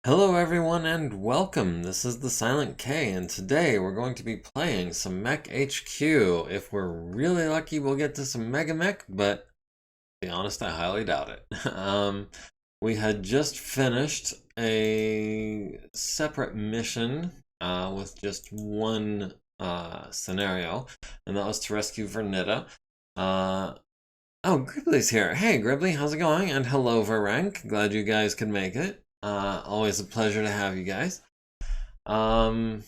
Hello everyone and welcome. This is the Silent K and today we're going to be playing some MekHQ. If we're really lucky we'll get to some MegaMek, but to be honest I highly doubt it. We had just finished a separate mission with just one scenario, and that was to rescue Vernita. Oh, Gribbly's here. Hey Gribbly, how's it going? And hello Varank, glad you guys could make it. Always a pleasure to have you guys. We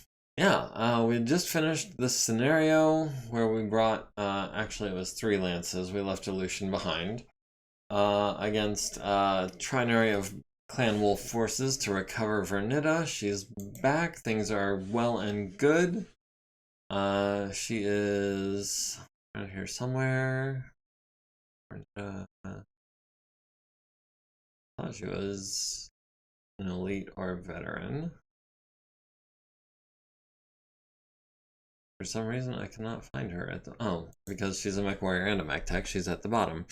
just finished this scenario where we brought, actually it was 3 lances, we left Aleutian behind, against Trinary of Clan Wolf forces to recover Vernita. She's back, things are well and good. She is around here somewhere. I thought she was an elite or a veteran. For some reason, I cannot find her at the... Oh, because she's a mech warrior and a mech tech, she's at the bottom.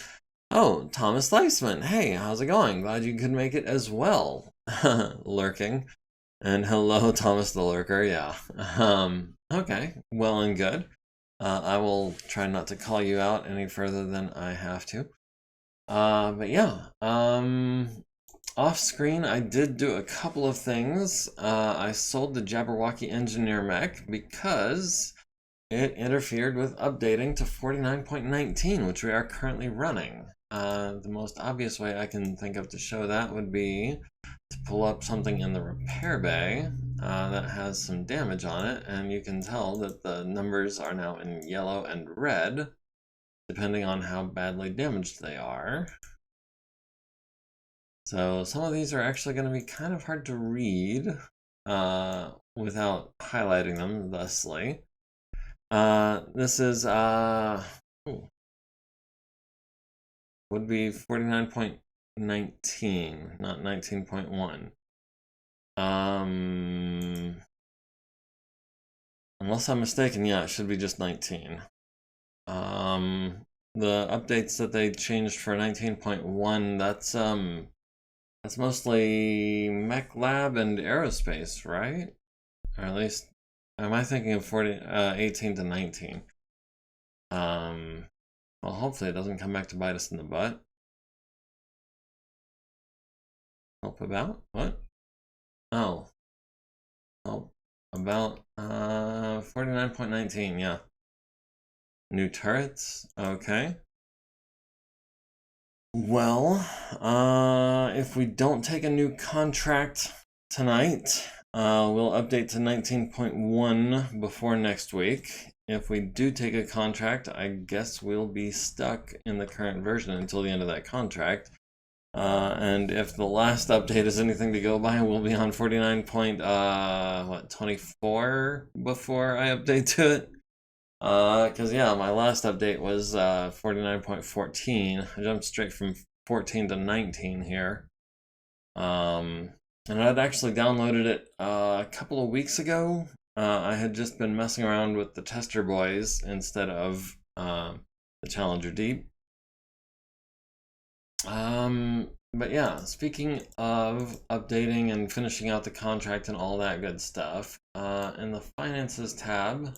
Oh, Thomas Leisman. Hey, how's it going? Glad you could make it as well. Lurking. And hello, Thomas the Lurker, yeah. Okay, well and good. I will try not to call you out any further than I have to. Off screen, I did do a couple of things. I sold the Jabberwocky Engineer mech because it interfered with updating to 49.19, which we are currently running. The most obvious way I can think of to show that would be to pull up something in the repair bay that has some damage on it, and you can tell that the numbers are now in yellow and red, depending on how badly damaged they are. So some of these are actually going to be kind of hard to read without highlighting them thusly. This is would be 49.19, not 19.1. Unless I'm mistaken, yeah, it should be just 19. The updates that they changed for 19.1, that's mostly Mech Lab and Aerospace, right? Or at least, am I thinking of 18 to 19? Well, hopefully it doesn't come back to bite us in the butt. Help about? What? Oh. Oh, about 49.19, yeah. New turrets? Okay. Well, if we don't take a new contract tonight, we'll update to 19.1 before next week. If we do take a contract, I guess we'll be stuck in the current version until the end of that contract. And if the last update is anything to go by, we'll be on 49.24 before I update to it. Because yeah, my last update was 49.14. I jumped straight from 14 to 19 here. And I'd actually downloaded it a couple of weeks ago. I had just been messing around with the tester boys instead of the Challenger Deep. But yeah, speaking of updating and finishing out the contract and all that good stuff, in the Finances tab,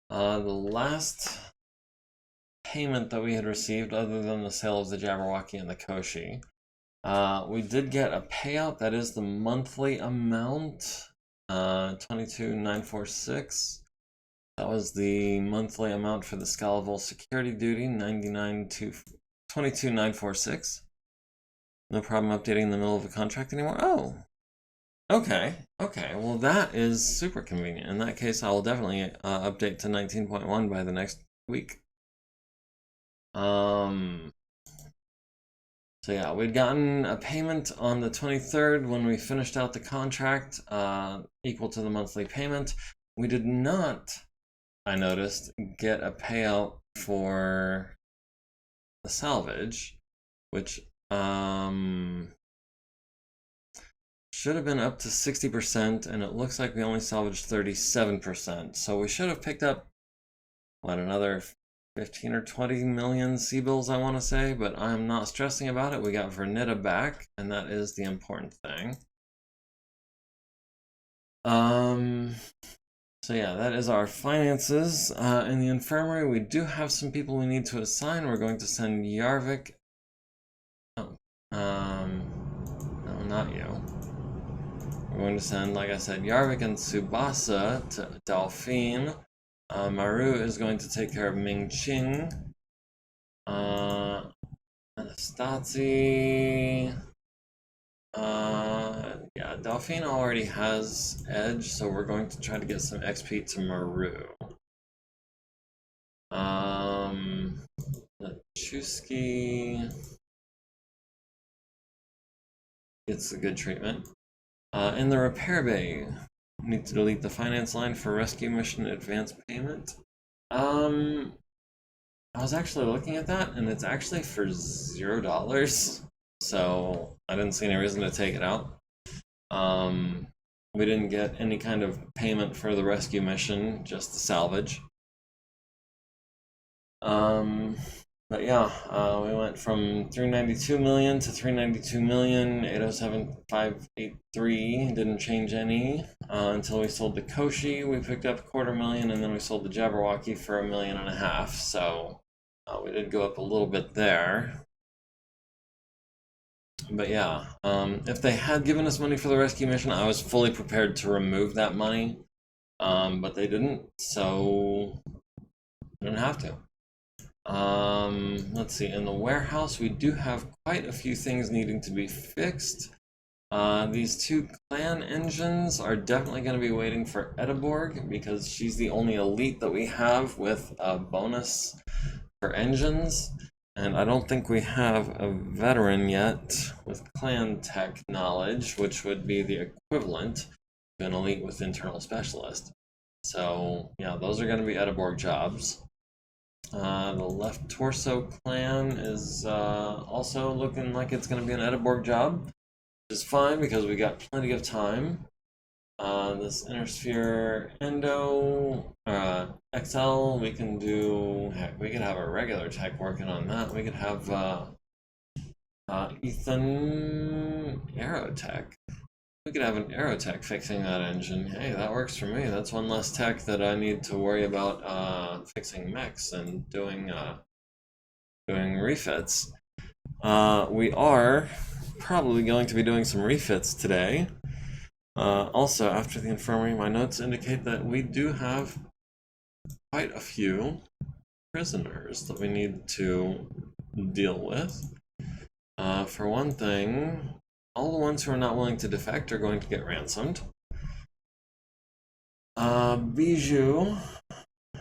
the last payment that we had received, other than the sale of the Jabberwocky and the Koshi, we did get a payout that is the monthly amount, 22,946. That was the monthly amount for the Scalable security duty, 22,946. No problem updating in the middle of a contract anymore. Oh, okay. Well, that is super convenient. In that case, I will definitely update to 19.1 by the next week. So yeah, we'd gotten a payment on the 23rd when we finished out the contract, equal to the monthly payment. We did not, I noticed, get a payout for the salvage, which should have been up to 60%, and it looks like we only salvaged 37%. So we should have picked up, what, another 15 or 20 million C-bills, I want to say, but I'm not stressing about it. We got Vernita back, and that is the important thing. Um, so yeah, that is our finances. In the infirmary, we do have some people we need to assign. We're going to send Yarvik. Oh, no, not you. We're going to send, like I said, Yarvik and Tsubasa to Delphine. Maru is going to take care of Mingqing. Anastasi. Yeah, Delphine already has Edge, so we're going to try to get some XP to Maru. Chusky gets a good treatment. In the repair bay, we need to delete the finance line for rescue mission advance payment. I was actually looking at that, and it's actually for $0. So I didn't see any reason to take it out. We didn't get any kind of payment for the rescue mission, just the salvage. But yeah, we went from 392 million to 392 million, 807,583. Didn't change any until we sold the Koshi. We picked up $250,000, and then we sold the Jabberwocky for $1.5 million. So we did go up a little bit there. But yeah, if they had given us money for the rescue mission, I was fully prepared to remove that money. But they didn't, so I didn't have to. Let's see, in the warehouse we do have quite a few things needing to be fixed. These two clan engines are definitely going to be waiting for Edeborg because she's the only elite that we have with a bonus for engines. And I don't think we have a veteran yet with clan tech knowledge, which would be the equivalent of an elite with internal specialist. So yeah, those are going to be Edeborg jobs. The left torso clan is also looking like it's going to be an Edeborg job, which is fine because we got plenty of time. This inner sphere endo XL, we can do. Heck, we could have a regular tech working on that. We could have Ethan Aerotech. We could have an Aerotech fixing that engine. Hey, that works for me. That's one less tech that I need to worry about fixing mechs and doing refits. We are probably going to be doing some refits today. Also, after the infirmary, my notes indicate that we do have quite a few prisoners that we need to deal with. For one thing, all the ones who are not willing to defect are going to get ransomed. Bijou,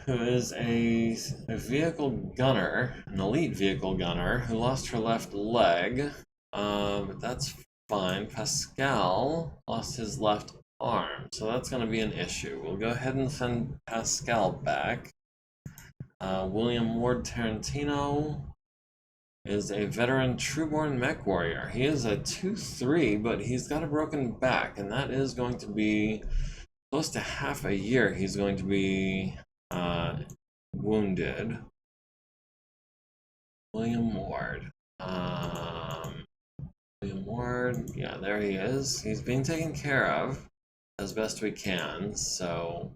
who is a vehicle gunner, an elite vehicle gunner, who lost her left leg, but that's fine. Pascal lost his left arm, so that's going to be an issue. We'll go ahead and send Pascal back. William Ward Tarantino is a veteran Trueborn mech warrior. He is a 2-3, but he's got a broken back, and that is going to be close to half a year he's going to be wounded. William Ward. William Ward, yeah, there he is. He's being taken care of as best we can, so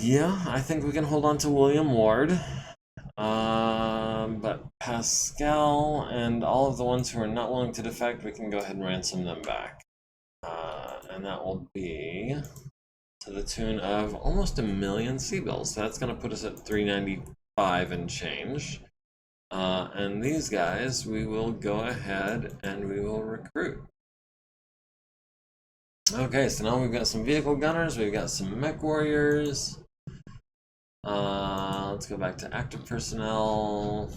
yeah, I think we can hold on to William Ward. But Pascal and all of the ones who are not willing to defect, we can go ahead and ransom them back. And that will be to the tune of almost 1 million C-bills. So that's going to put us at 395 and change. And these guys, we will go ahead and we will recruit. Okay, so now we've got some vehicle gunners, we've got some mech warriors. Let's go back to active personnel.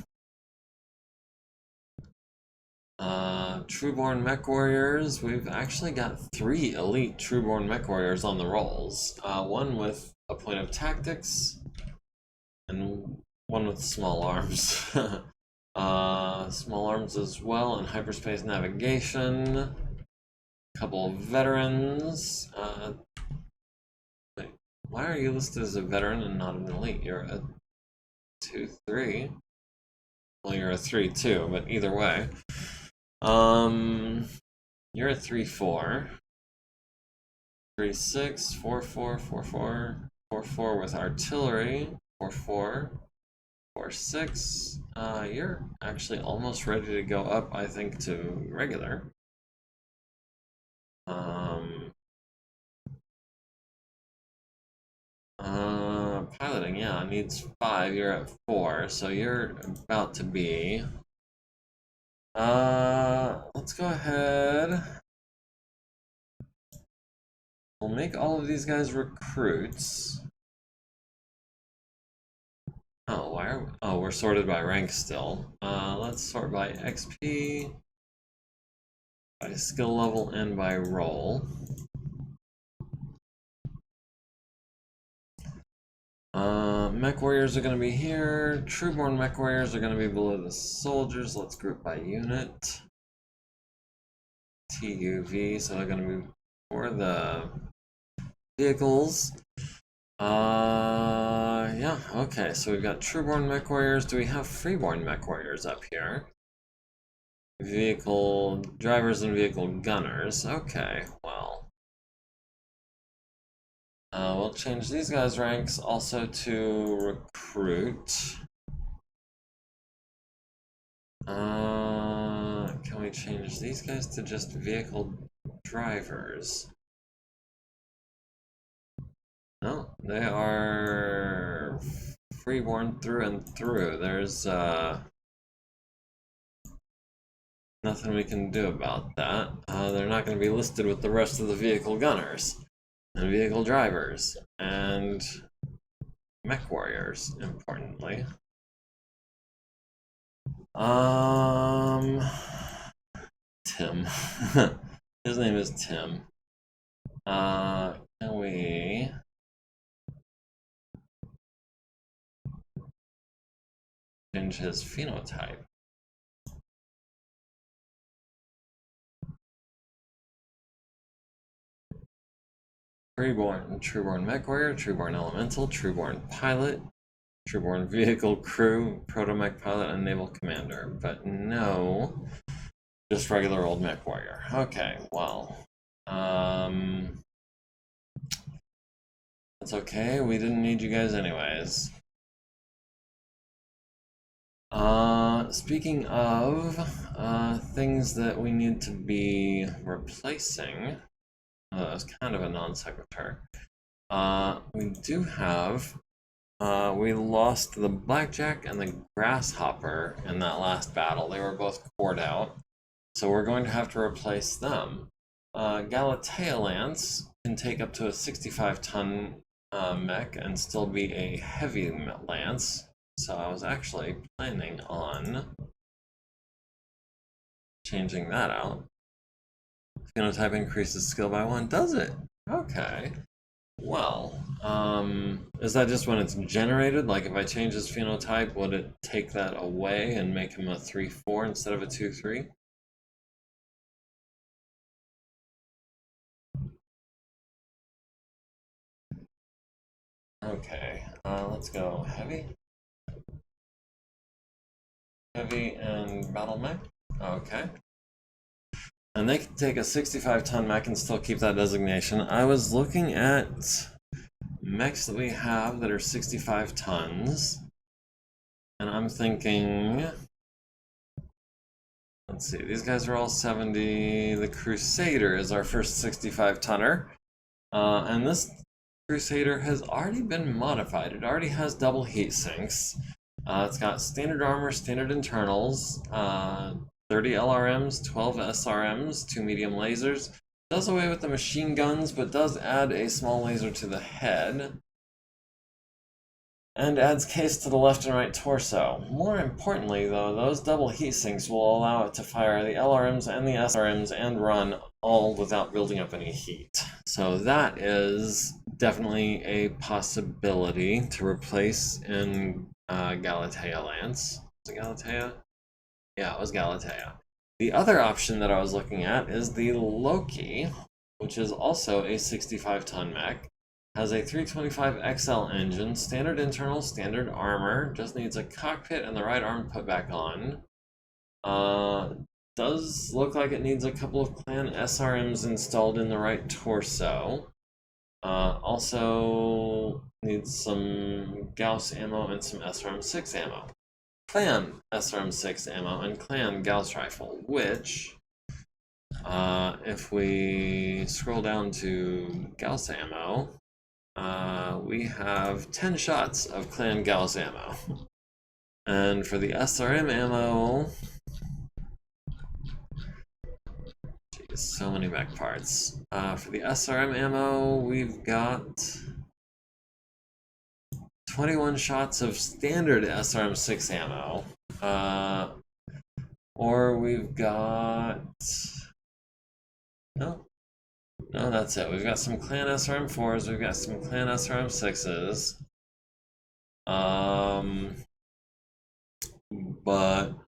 Trueborn mech warriors. We've actually got 3 elite Trueborn mech warriors on the rolls. One with a point of tactics, and one with small arms. Small arms as well, and hyperspace navigation. A couple of veterans. Wait, why are you listed as a veteran and not an elite? You're a 2-3. Well, you're a 3-2, but either way. You're at 3-4. 3-6, 4-4, 4-4, 4-4 with artillery. 4-4, 4-6. You're actually almost ready to go up, I think, to regular. Piloting, yeah, needs 5. You're at 4, so you're about to be. Let's go ahead. We'll make all of these guys recruits. Oh, why are we? Oh, we're sorted by rank still. Let's sort by XP, by skill level, and by role. Mech warriors are going to be here. Trueborn mech warriors are going to be below the soldiers. Let's group by unit. TUV, so they're going to be for the vehicles. Yeah, okay, so we've got Trueborn mech warriors. Do we have Freeborn mech warriors up here? Vehicle drivers and vehicle gunners. Okay, well. We'll change these guys' ranks also to recruit. Can we change these guys to just vehicle drivers? No, they are freeborn through and through. There's nothing we can do about that. They're not going to be listed with the rest of the vehicle gunners and vehicle drivers and mech warriors, importantly. Tim. His name is Tim. Can we change his phenotype? Trueborn mech warrior, Trueborn elemental, Trueborn pilot, Trueborn vehicle crew, proto-mech pilot, and naval commander. But no, just regular old mech warrior. Okay, well, that's okay. We didn't need you guys anyways. Speaking of things that we need to be replacing, that was kind of a non sequitur. We do have. We lost the Blackjack and the Grasshopper in that last battle. They were both poured out, so we're going to have to replace them. Galatea Lance can take up to a 65-ton mech and still be a heavy lance. So I was actually planning on changing that out. Phenotype increases skill by 1. Does it? Okay. Well, is that just when it's generated? Like if I change his phenotype, would it take that away and make him a 3-4 instead of a 2-3? Okay, let's go heavy. Heavy and battle mech. Okay. And they can take a 65-ton mech and still keep that designation. I was looking at mechs that we have that are 65 tons. And I'm thinking, let's see, these guys are all 70. The Crusader is our first 65-tonner. And this Crusader has already been modified. It already has double heat sinks. It's got standard armor, standard internals, 30 LRMs, 12 SRMs, 2 medium lasers. Does away with the machine guns, but does add a small laser to the head. And adds case to the left and right torso. More importantly, though, those double heat sinks will allow it to fire the LRMs and the SRMs and run all without building up any heat. So that is definitely a possibility to replace in Galatea Lance. Was it Galatea? Yeah, it was Galatea. The other option that I was looking at is the Loki, which is also a 65-ton mech. Has a 325 XL engine, standard internal, standard armor, just needs a cockpit and the right arm put back on. does look like it needs a couple of clan SRMs installed in the right torso. Also needs some Gauss ammo and some SRM6 ammo. Clan SRM6 ammo and clan Gauss rifle, which, if we scroll down to Gauss ammo, we have 10 shots of clan Gauss ammo. And for the SRM ammo, geez, so many mech parts. For the SRM ammo, we've got 21 shots of standard SRM6 ammo. Or we've got... No, that's it. We've got some clan SRM4s, we've got some clan SRM6s.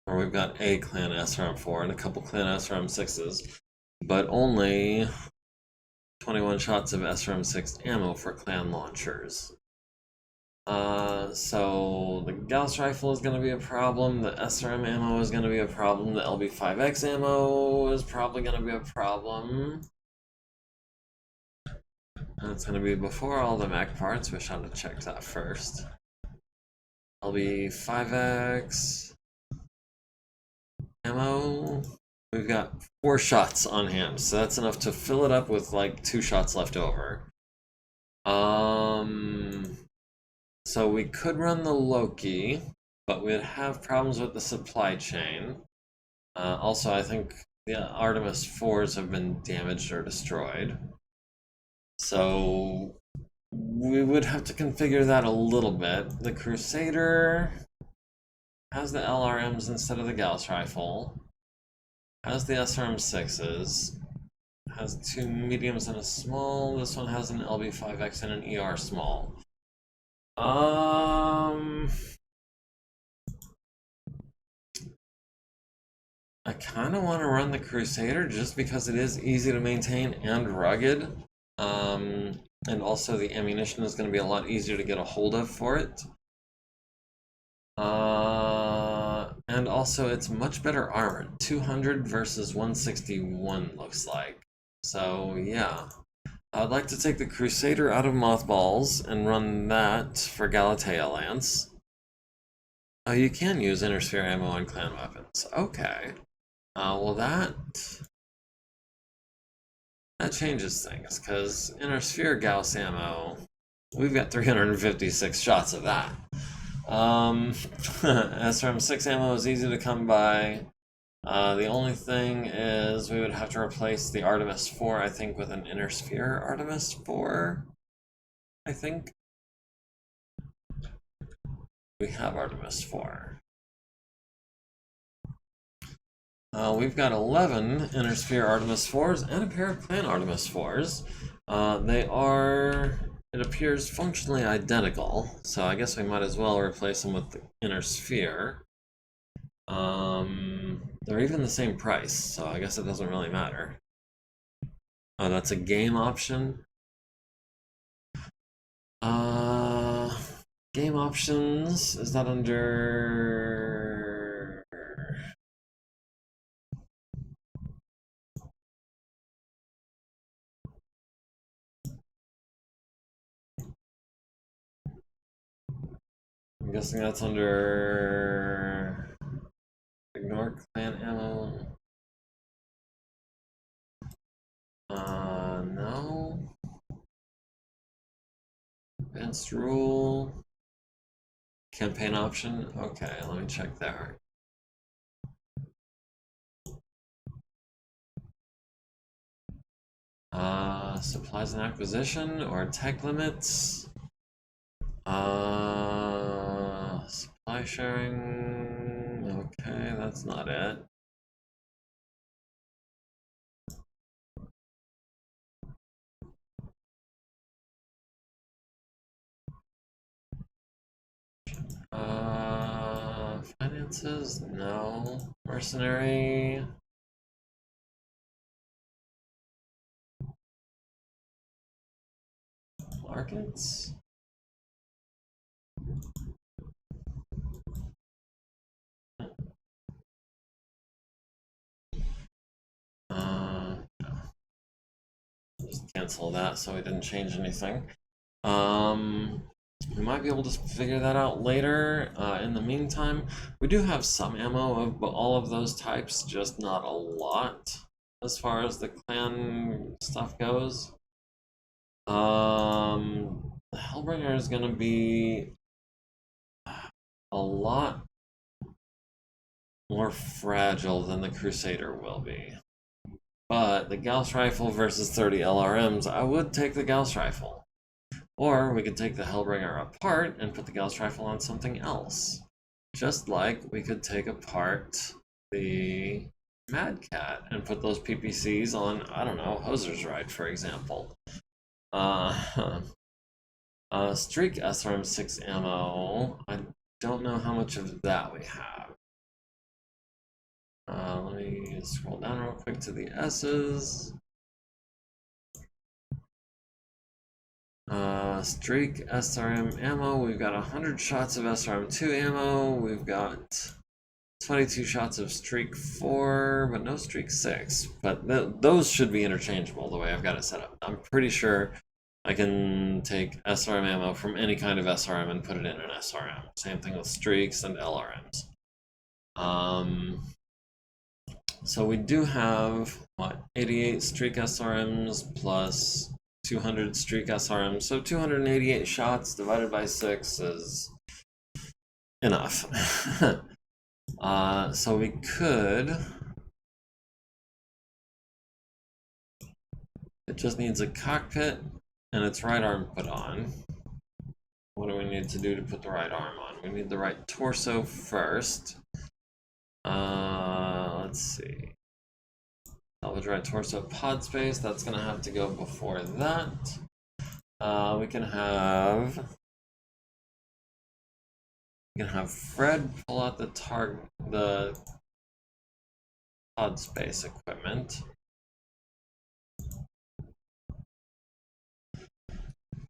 Or we've got a clan SRM4 and a couple clan SRM6s, but only 21 shots of SRM6 ammo for clan launchers. So the Gauss rifle is going to be a problem, the SRM ammo is going to be a problem, the LB5X ammo is probably going to be a problem. And it's going to be before all the mech parts, we should have checked that first. LB5X ammo, we've got 4 shots on hand, so that's enough to fill it up with like 2 shots left over. So we could run the Loki, but we'd have problems with the supply chain. Also, I think the Artemis 4s have been damaged or destroyed. So we would have to configure that a little bit. The Crusader has the LRMs instead of the Gauss rifle, has the SRM6s, has 2 mediums and a small. This one has an LB5X and an ER small. I kind of want to run the Crusader just because it is easy to maintain and rugged. And also the ammunition is going to be a lot easier to get a hold of for it. And also it's much better armored. 200 versus 161 looks like. So yeah. I'd like to take the Crusader out of mothballs and run that for Galatea Lance. Oh, you can use Inner Sphere ammo on clan weapons. Okay. Well that changes things, because Inner Sphere Gauss ammo, we've got 356 shots of that. SRM6 ammo is easy to come by. The only thing is we would have to replace the Artemis 4, I think, with an Inner Sphere Artemis 4, I think. We have Artemis 4. We've got 11 Inner Sphere Artemis 4s and a pair of clan Artemis 4s. They are, it appears, functionally identical, so I guess we might as well replace them with the Inner Sphere. They're even the same price, so I guess it doesn't really matter. Oh, that's a game option. Game options, is that under... I'm guessing that's under... Ignore clan ammo. No. Advanced rule. Campaign option. Okay, let me check there. Supplies and acquisition or tech limits. Supply sharing. Okay, that's not it. Finances? No. Mercenary? Markets? Just cancel that so we didn't change anything. We might be able to figure that out later. In the meantime, we do have some ammo of all of those types, just not a lot as far as the clan stuff goes. The Hellbringer is going to be a lot more fragile than the Crusader will be. But the Gauss Rifle versus 30 LRMs, I would take the Gauss Rifle. Or we could take the Hellbringer apart and put the Gauss Rifle on something else. Just like we could take apart the Mad Cat and put those PPCs on, I don't know, Hoser's Ride, for example. Streak SRM 6 ammo, I don't know how much of that we have. Let me scroll down real quick to the S's. Streak SRM ammo, we've got 100 shots of SRM2 ammo, we've got 22 shots of Streak 4, but no Streak 6. But those should be interchangeable the way I've got it set up. I'm pretty sure I can take SRM ammo from any kind of SRM and put it in an SRM. Same thing with Streaks and LRMs. So we do have, what, 88 Streak SRMs plus 200 Streak SRMs. So 288 shots divided by 6 is enough. So we could... It just needs a cockpit and its right arm put on. What do we need to do to put the right arm on? We need the right torso first. Let's see. Salvage right torso pod space. That's gonna have to go before that. We can have Fred pull out the pod space equipment.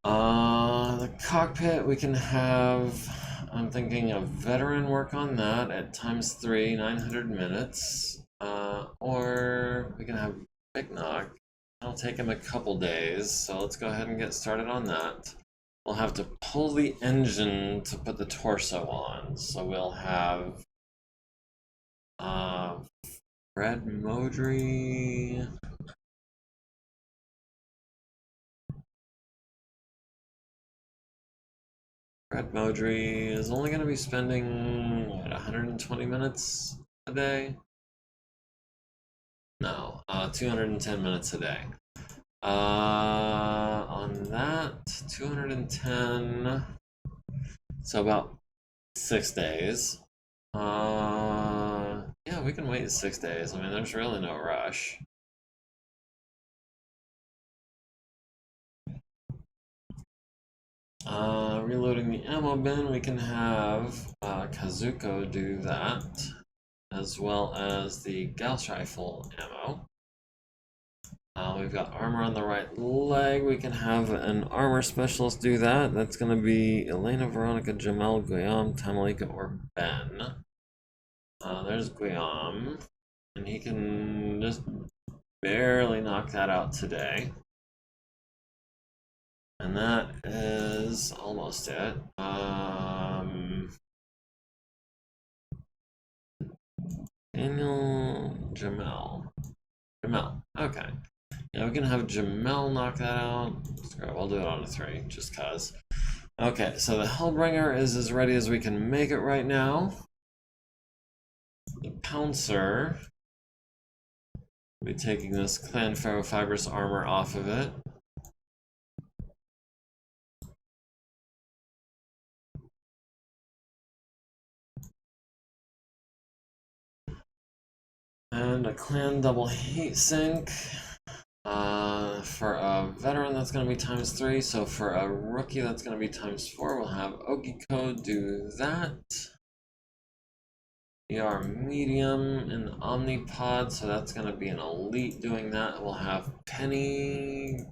The cockpit, we can have, I'm thinking a veteran work on that at ×3, 900 minutes. Or we can have Big Knock. It'll take him a couple days, so let's go ahead and get started on that. We'll have to pull the engine to put the torso on, so we'll have Fred Modry. Fred Modry is only going to be spending, what, 120 minutes a day? No, 210 minutes a day. On that, 210, so about 6 days. Yeah, we can wait 6 days. I mean, there's really no rush. Reloading the ammo bin, we can have Kazuko do that, as well as the Gauss Rifle ammo. We've got armor on the right leg. We can have an armor specialist do that. That's going to be Elena, Veronica, Jamel, Guillaume, Tamalika, or Ben. There's Guillaume, and he can just barely knock that out today. And that is almost it. Daniel, Jamel, okay. Yeah, we can have Jamel knock that out. Scrap, I'll do it on a 3, just cause. Okay, so the Hellbringer is as ready as we can make it right now. The Pouncer, we'll be taking this Clan Ferrofibrous armor off of it. And a Clan double heatsink. For a veteran, that's going to be ×3. So for a rookie, that's going to be ×4. We'll have Ogiko do that. ER medium in the Omnipod, so that's going to be an elite doing that. We'll have Penny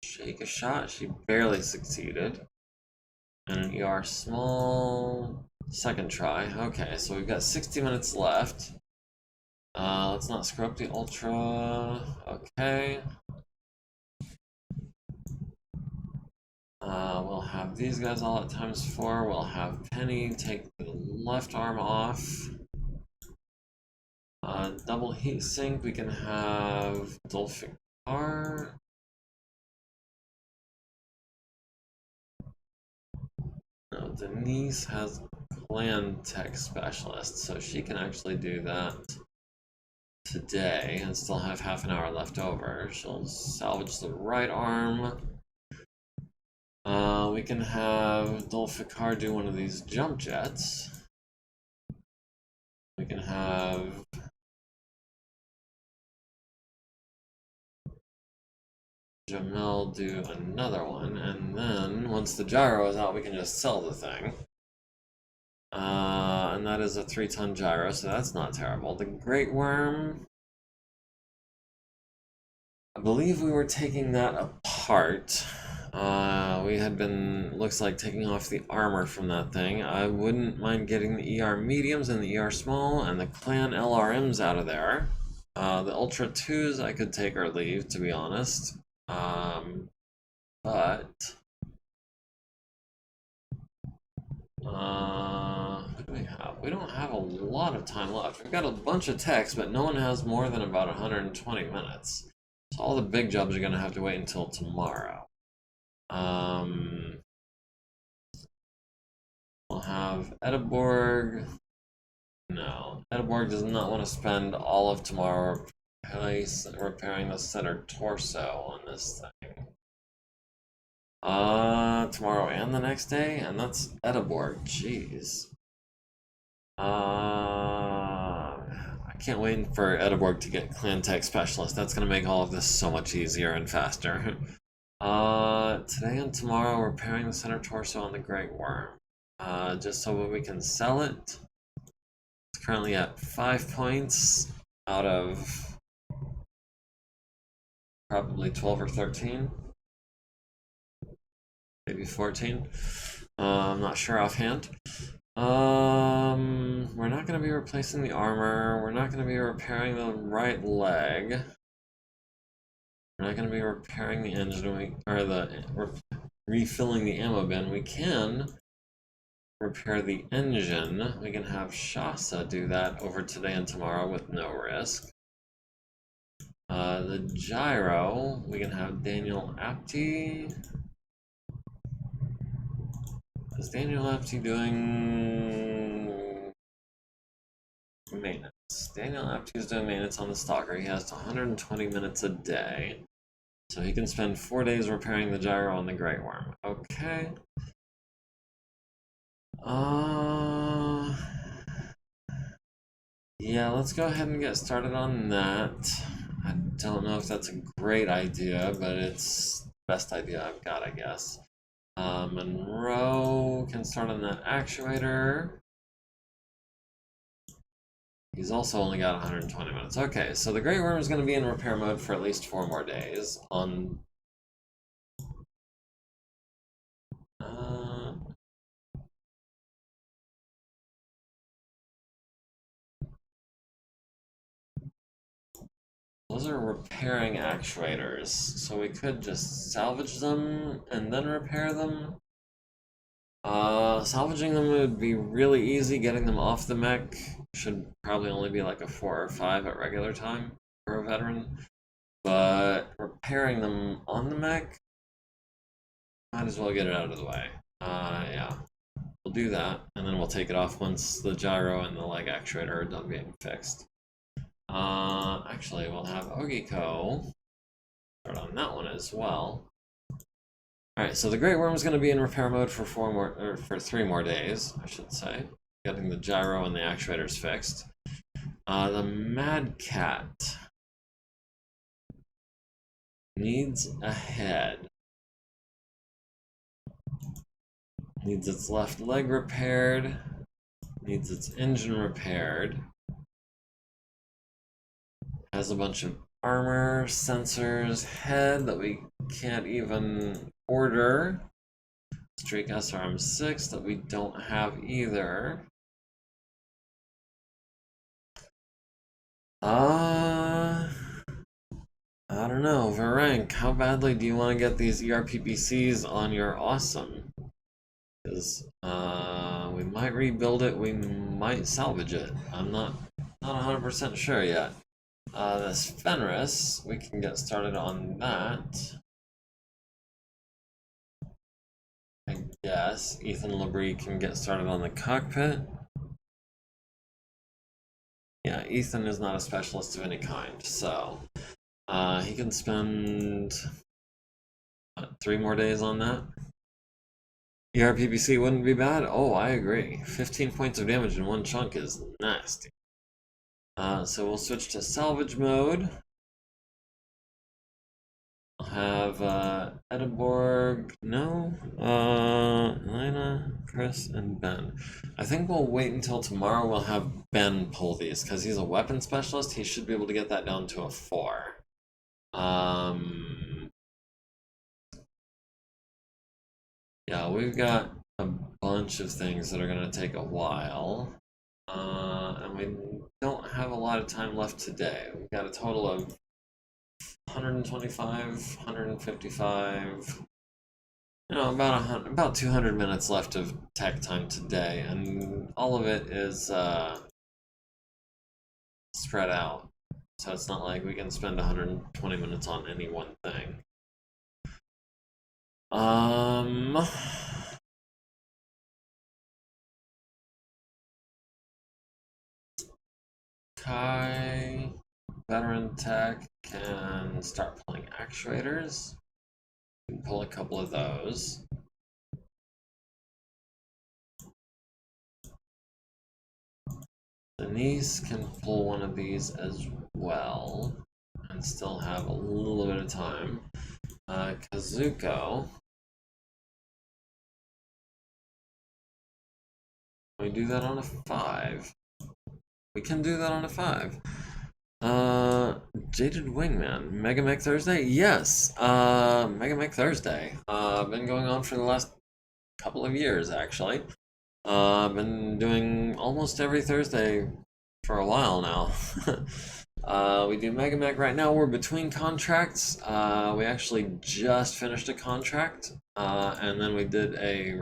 shake a shot. She barely succeeded. And an ER small, second try. Okay, so we've got 60 minutes left. Let's not screw up the Ultra. Okay. We'll have these guys all at ×4. We'll have Penny take the left arm off. Double heat sink. We can have Dolphicar. No, Denise has Clan Tech Specialist, so she can actually do that today and still have half an hour left over. She'll salvage the right arm. We can have Dolphicar do one of these jump jets. We can have Jamel do another one, and then once the gyro is out, we can just sell the thing. And that is a 3-ton gyro, so that's not terrible. The Great Worm, I believe we were taking that apart. We had been, looks like, taking off the armor from that thing. I wouldn't mind getting the ER mediums and the ER small and the clan LRMs out of there. The Ultra 2s I could take or leave, to be honest. But what do we have? We don't have a lot of time left. We've got a bunch of techs, but no one has more than about 120 minutes. So all the big jobs are going to have to wait until tomorrow. We'll have Ediborg. No, Ediborg does not want to spend all of tomorrow repairing the center torso on this thing. Tomorrow and the next day, and that's Ediborg. Jeez. I can't wait for Ediborg to get Clan Tech Specialist. That's gonna make all of this so much easier and faster. Today and tomorrow, repairing the center torso on the Great Worm. Just so that we can sell it. It's currently at 5 points out of probably 12 or 13. Maybe 14. I'm not sure offhand. We're not going to be replacing the armor. We're not going to be repairing the right leg. We're not going to be repairing the engine, refilling the ammo bin. We can repair the engine. We can have Shasa do that over today and tomorrow with no risk. The gyro, we can have Daniel Apti. Is Daniel Apti doing maintenance? Daniel Apti is doing maintenance on the Stalker. He has 120 minutes a day. So he can spend 4 days repairing the gyro on the Great Worm. Okay. Yeah, let's go ahead and get started on that. I don't know if that's a great idea, but it's the best idea I've got, I guess. Monroe can start on that actuator. He's also only got 120 minutes. Okay, so the Great Worm is going to be in repair mode for at least 4 more days. Those are repairing actuators, so we could just salvage them and then repair them. Salvaging them would be really easy. Getting them off the mech should probably only be like a 4 or 5 at regular time for a veteran. But repairing them on the mech, might as well get it out of the way. Yeah, we'll do that, and then we'll take it off once the gyro and the leg actuator are done being fixed. Actually, we'll have Ogiko start on that one as well. Alright, so the Great Worm is going to be in repair mode for 3 more days, I should say. Getting the gyro and the actuators fixed. The Mad Cat needs a head. Needs its left leg repaired. Needs its engine repaired. Has a bunch of armor, sensors, head that we can't even order. Streak SRM6 that we don't have either. I don't know, Varank, how badly do you want to get these ERPPCs on your awesome? Because we might rebuild it, we might salvage it. I'm not 100% sure yet. This Fenris, we can get started on that. I guess Ethan Labrie can get started on the cockpit. Yeah, Ethan is not a specialist of any kind, so he can spend 3 more days on that. ERPPC wouldn't be bad. Oh, I agree. 15 points of damage in one chunk is nasty. So we'll switch to salvage mode. I'll have Edinburgh, no, Elena, Chris, and Ben. I think we'll wait until tomorrow. We'll have Ben pull these because he's a weapon specialist. He should be able to get that down to a 4. Yeah, we've got a bunch of things that are going to take a while. And we don't have a lot of time left today. We've got a total of 125, 155, about 200 minutes left of tech time today, and all of it is spread out. So it's not like we can spend 120 minutes on any one thing. Kai, veteran tech, can start pulling actuators. We can pull a couple of those. Denise can pull one of these as well, and still have a little bit of time. Kazuko. Can we do that on a 5? We can do that on a 5. Jaded Wingman, MegaMek Thursday? Yes, MegaMek Thursday. Been going on for the last couple of years, actually. Been doing almost every Thursday for a while now. We do MegaMek right now. We're between contracts. We actually just finished a contract, and then we did a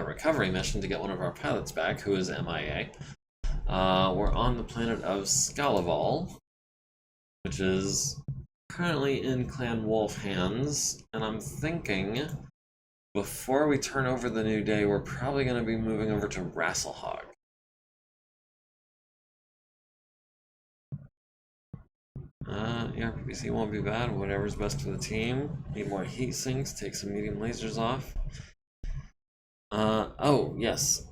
recovery mission to get one of our pilots back, who is MIA. We're on the planet of Scalaval, which is currently in Clan Wolf hands, and I'm thinking before we turn over the new day, we're probably going to be moving over to Rasalhague. ERPC won't be bad, whatever's best for the team. Need more heat sinks, take some medium lasers off. Oh, yes,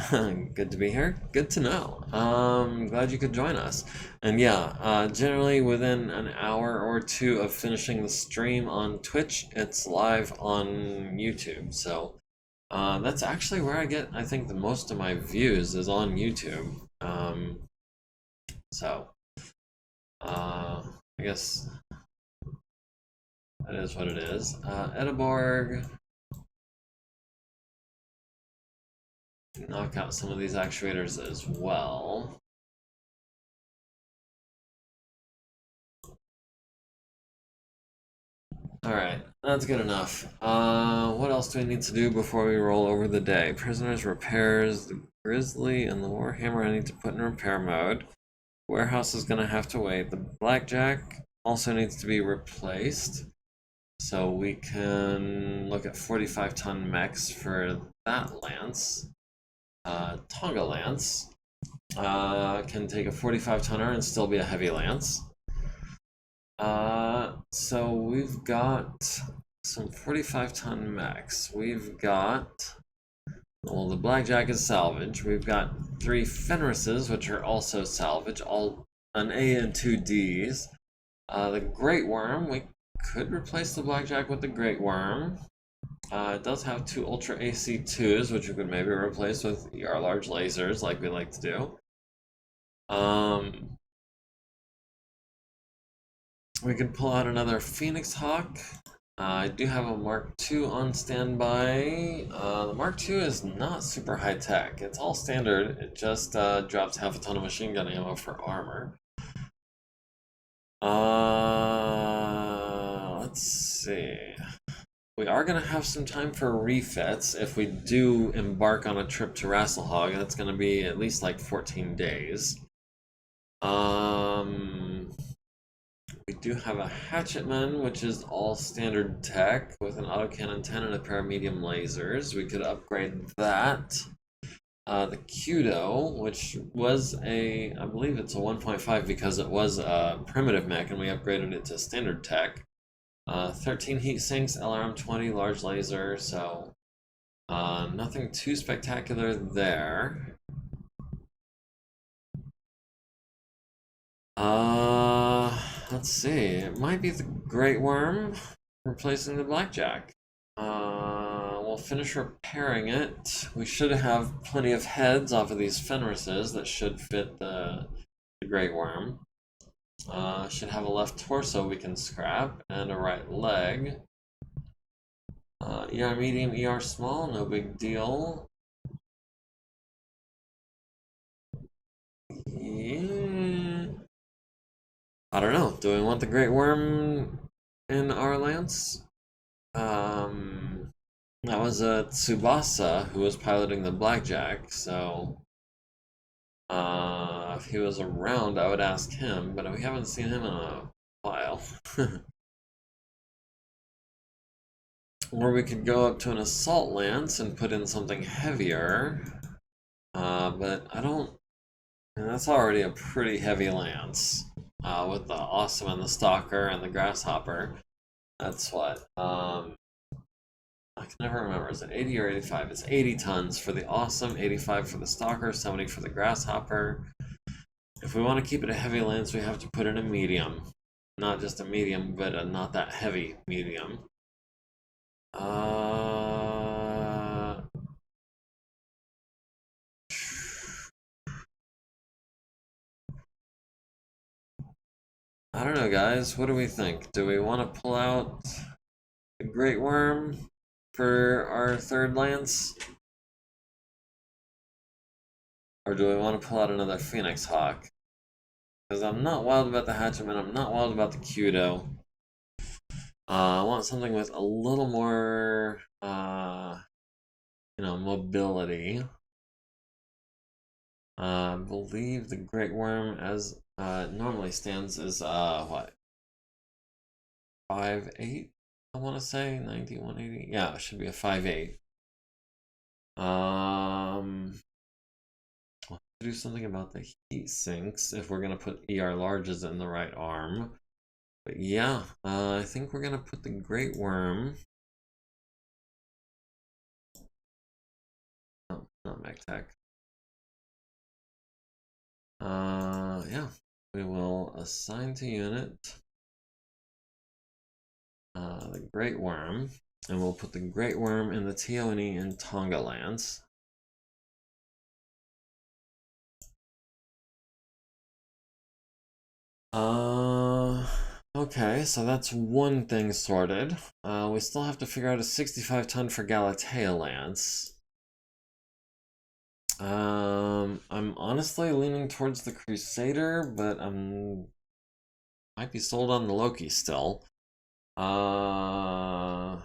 good to be here. Good to know. Glad you could join us. And yeah, generally within an hour or 2 of finishing the stream on Twitch, it's live on YouTube. So that's actually where I get, I think, the most of my views is on YouTube. I guess that is what it is. Edinburgh. Knock out some of these actuators as well. Alright, that's good enough. What else do we need to do before we roll over the day? Prisoners, repairs, the Grizzly, and the Warhammer I need to put in repair mode. Warehouse is going to have to wait. The Blackjack also needs to be replaced. So we can look at 45-ton mechs for that lance. Tonga Lance can take a 45-tonner and still be a heavy lance. So we've got some 45-ton mechs. We've got, well, the Blackjack is salvage. We've got 3 Fenrises, which are also salvage, all an A and 2 Ds. The Great Worm, we could replace the Blackjack with the Great Worm. It does have 2 Ultra AC2s, which we could maybe replace with ER large lasers, like we like to do. We could pull out another Phoenix Hawk. I do have a Mark II on standby. The Mark II is not super high tech. It's all standard. It just drops half a ton of machine gun ammo for armor. Let's see. We are going to have some time for refits if we do embark on a trip to Rasalhague. That's going to be at least like 14 days. We do have a Hatchetman, which is all standard tech with an autocannon 10 and a pair of medium lasers. We could upgrade that. The Kudo, which was I believe it's a 1.5 because it was a primitive mech and we upgraded it to standard tech. 13 heat sinks, LRM 20, large laser, so nothing too spectacular there. Let's see. It might be the Great Worm replacing the Blackjack. We'll finish repairing it. We should have plenty of heads off of these Fenrises that should fit the Great Worm. Should have a left torso we can scrap and a right leg. ER medium, ER small, no big deal. Yeah. I don't know. Do we want the Great Worm in our lance? That was a Tsubasa who was piloting the Blackjack, so if he was around, I would ask him, but we haven't seen him in a while. Or we could go up to an assault lance and put in something heavier, but I don't. That's already a pretty heavy lance with the Awesome and the Stalker and the Grasshopper. That's what. I can never remember. Is it 80 or 85? It's 80 tons for the Awesome, 85 for the Stalker, 70 for the Grasshopper. If we want to keep it a heavy lance, we have to put in a medium. Not just a medium, but a not that heavy medium. I don't know, guys. What do we think? Do we want to pull out the Great Worm for our third lance? Or do we want to pull out another Phoenix Hawk? Because I'm not wild about the Hatchetman, I'm not wild about the Kudo. I want something with a little more, mobility. I believe the Great Worm, as normally stands, is, what? 5'8", I want to say? 90, 180? Yeah, it should be a 5'8". We'll do something about the heat sinks if we're going to put ER larges in the right arm. But yeah, I think we're going to put the Great Worm. Oh, not MekHQ. Yeah, we will assign to unit the Great Worm, and we'll put the Great Worm in the TONE in Tonga lands. Okay, so that's one thing sorted. We still have to figure out a 65-ton for Galatea lance. I'm honestly leaning towards the Crusader, but might be sold on the Loki still. Why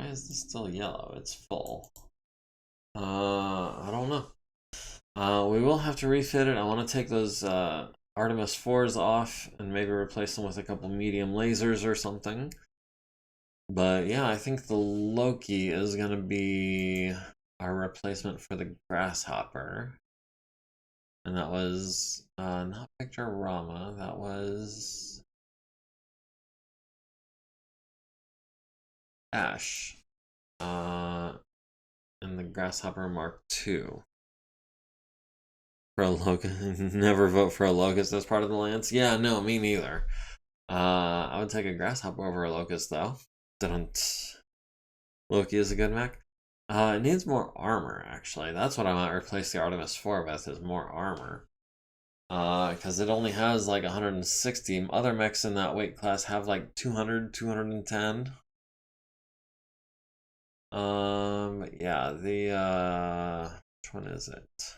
is this still yellow? It's full. I don't know. We will have to refit it. I want to take those Artemis 4s off and maybe replace them with a couple medium lasers or something. But yeah, I think the Loki is going to be our replacement for the Grasshopper. And that was not Victor Rama, that was Ash in the Grasshopper Mark II. For a locust, never vote for a locust as part of the lance. Yeah, no, me neither. I would take a Grasshopper over a locust though. Didn't. Loki is a good mech. It needs more armor actually. That's what I might replace the Artemis 4 with, is more armor. Because it only has like 160. Other mechs in that weight class have like 200, 210. Yeah, which one is it?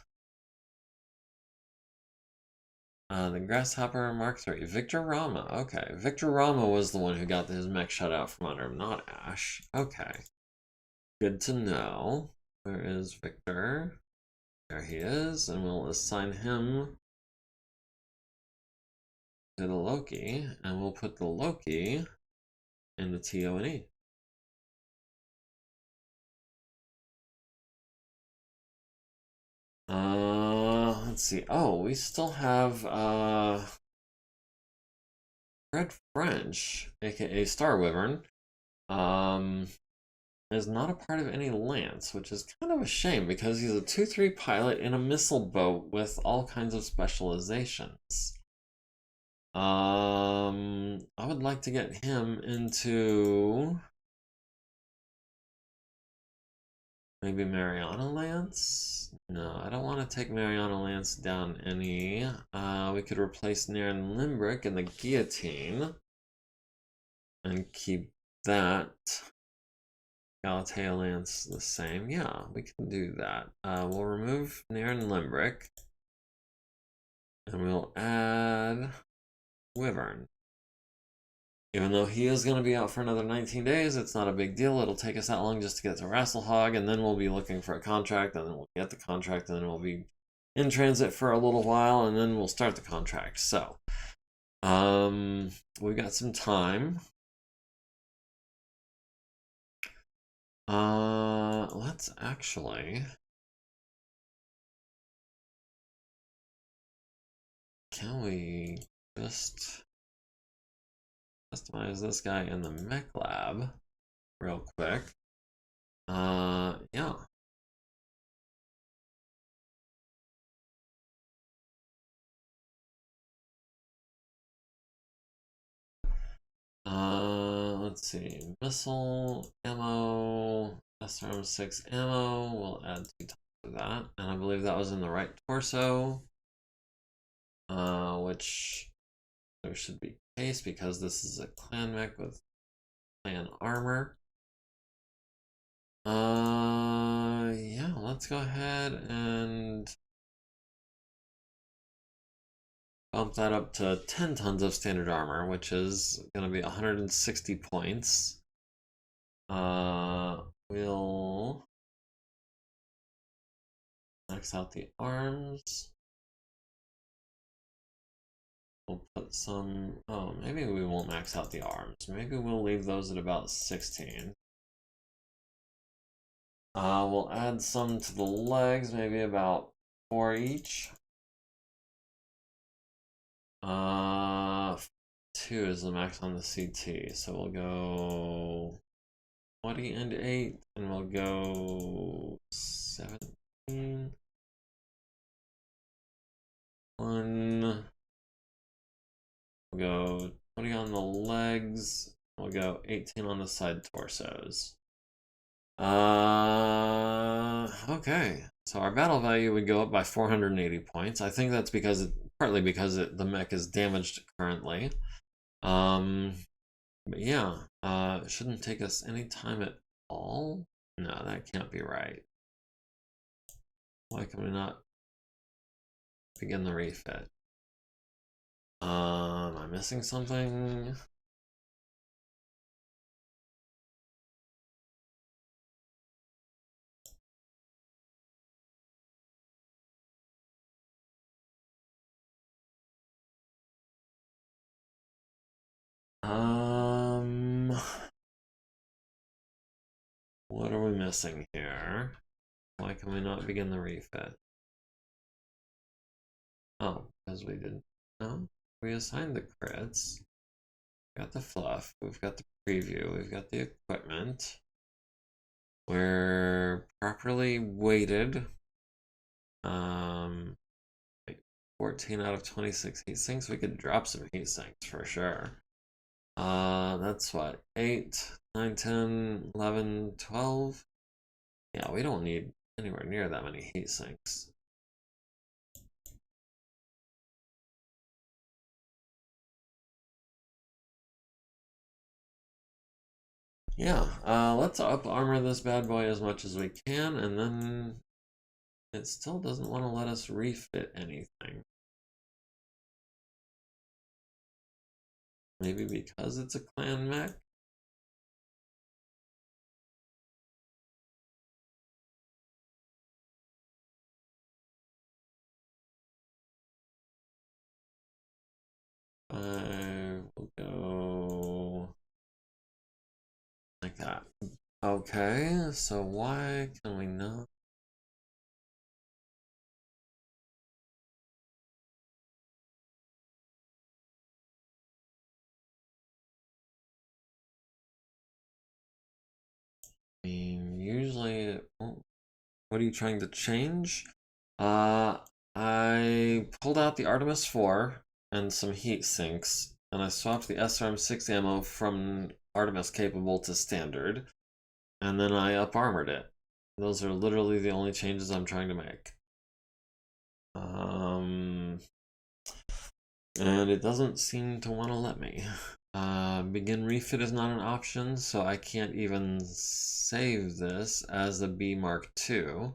The Grasshopper Mark III. Victor Rama. Okay. Victor Rama was the one who got his mech shut out from under him, not Ash. Okay. Good to know. Where is Victor? There he is, and we'll assign him to the Loki, and we'll put the Loki in the TONE. Let's see. Oh, we still have Red French, aka Star Wyvern, is not a part of any Lance, which is kind of a shame because he's a 2-3 pilot in a missile boat with all kinds of specializations. I would like to get him into maybe Mariana Lance. No, I don't want to take Mariana Lance down any. We could replace Naren Limbrick in the Guillotine and keep that Galatea Lance the same. Yeah, we can do that. We'll remove Naren Limbrick and we'll add Wyvern. Even though he is going to be out for another 19 days, it's not a big deal. It'll take us that long just to get to Rasalhague, and then we'll be looking for a contract, and then we'll get the contract, and then we'll be in transit for a little while, and then we'll start the contract. So, we've got some time. Let's actually... Can we just customize this guy in the mech lab real quick? Yeah. Let's see. Missile, ammo, SRM6 ammo. We'll add 2 times of that. And I believe that was in the right torso. Which there should be case because this is a clan mech with clan armor. Yeah, let's go ahead and bump that up to 10 tons of standard armor, which is going to be 160 points. We'll max out the arms. We'll put some... Oh, maybe we won't max out the arms. Maybe we'll leave those at about 16. We'll add some to the legs, maybe about 4 each. 2 is the max on the CT, so we'll go 20 and 8, and we'll go 17. 1. We'll go 20 on the legs. We'll go 18 on the side torsos. Okay. So our battle value would go up by 480 points. I think that's because partly because the mech is damaged currently. But yeah, it shouldn't take us any time at all. No, that can't be right. Why can we not begin the refit? Am I missing something? What are we missing here? Why can we not begin the refit? Oh, because we didn't. No, we assigned the crits. We've got the fluff. We've got the preview. We've got the equipment. We're properly weighted. Like 14 out of 26 heat sinks. We could drop some heat sinks for sure. That's what, 8, 9, 10, 11, 12. Yeah, we don't need anywhere near that many heat sinks. Yeah, let's up armor this bad boy as much as we can, and then it still doesn't want to let us refit anything. Maybe because it's a clan mech? I will go like that. Okay, so why can we not? I mean, usually it won't. What are you trying to change? Uh, I pulled out the Artemis 4 and some heat sinks, and I swapped the SRM-6 ammo from Artemis capable to standard, and then I up armored it. Those are literally the only changes I'm trying to make. And it doesn't seem to want to let me. Begin refit is not an option, so I can't even save this as a B Mark II.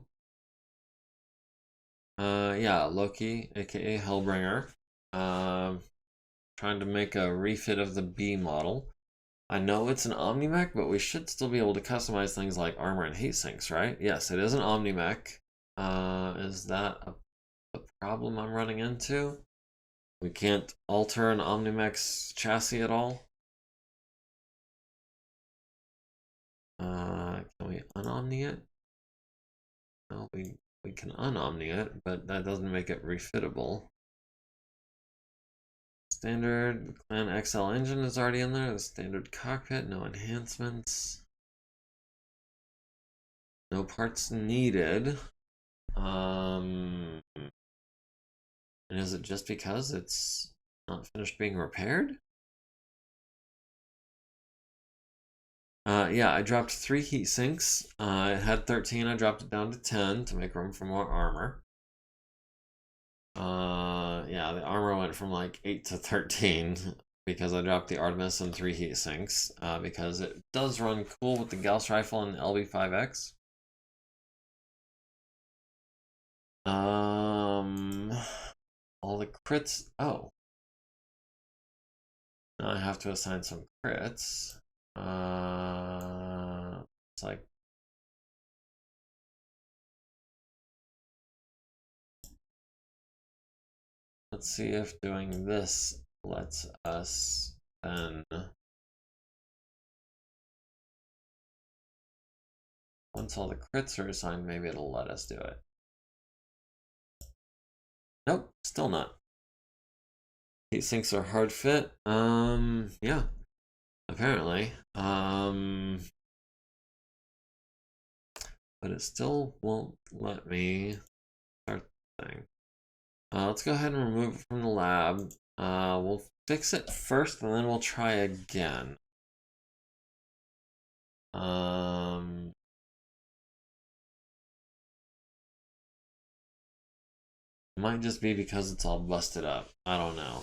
Yeah, Loki, aka Hellbringer. Trying to make a refit of the B model. I know it's an OmniMech, but we should still be able to customize things like armor and heat sinks, right? Yes, it is an OmniMech. Is that a problem I'm running into? We can't alter an OmniMech's chassis at all? Can we unomni it? No, we can unomni it, but that doesn't make it refittable. Standard Clan XL engine is already in there. The standard cockpit, no enhancements. No parts needed. And is it just because it's not finished being repaired? Yeah, I dropped 3 heat sinks. It had 13, I dropped it down to 10 to make room for more armor. Yeah, the armor went from like 8 to 13 because I dropped the Artemis and 3 heat sinks, because it does run cool with the Gauss rifle and the LB5X. All the crits. Oh, now I have to assign some crits. It's like, let's see if doing this lets us then. Once all the crits are assigned, maybe it'll let us do it. Nope, still not. Heat sinks are hard fit. Yeah, apparently. But it still won't let me start the thing. Let's go ahead and remove it from the lab. We'll fix it first and then we'll try again. It might just be because it's all busted up. I don't know.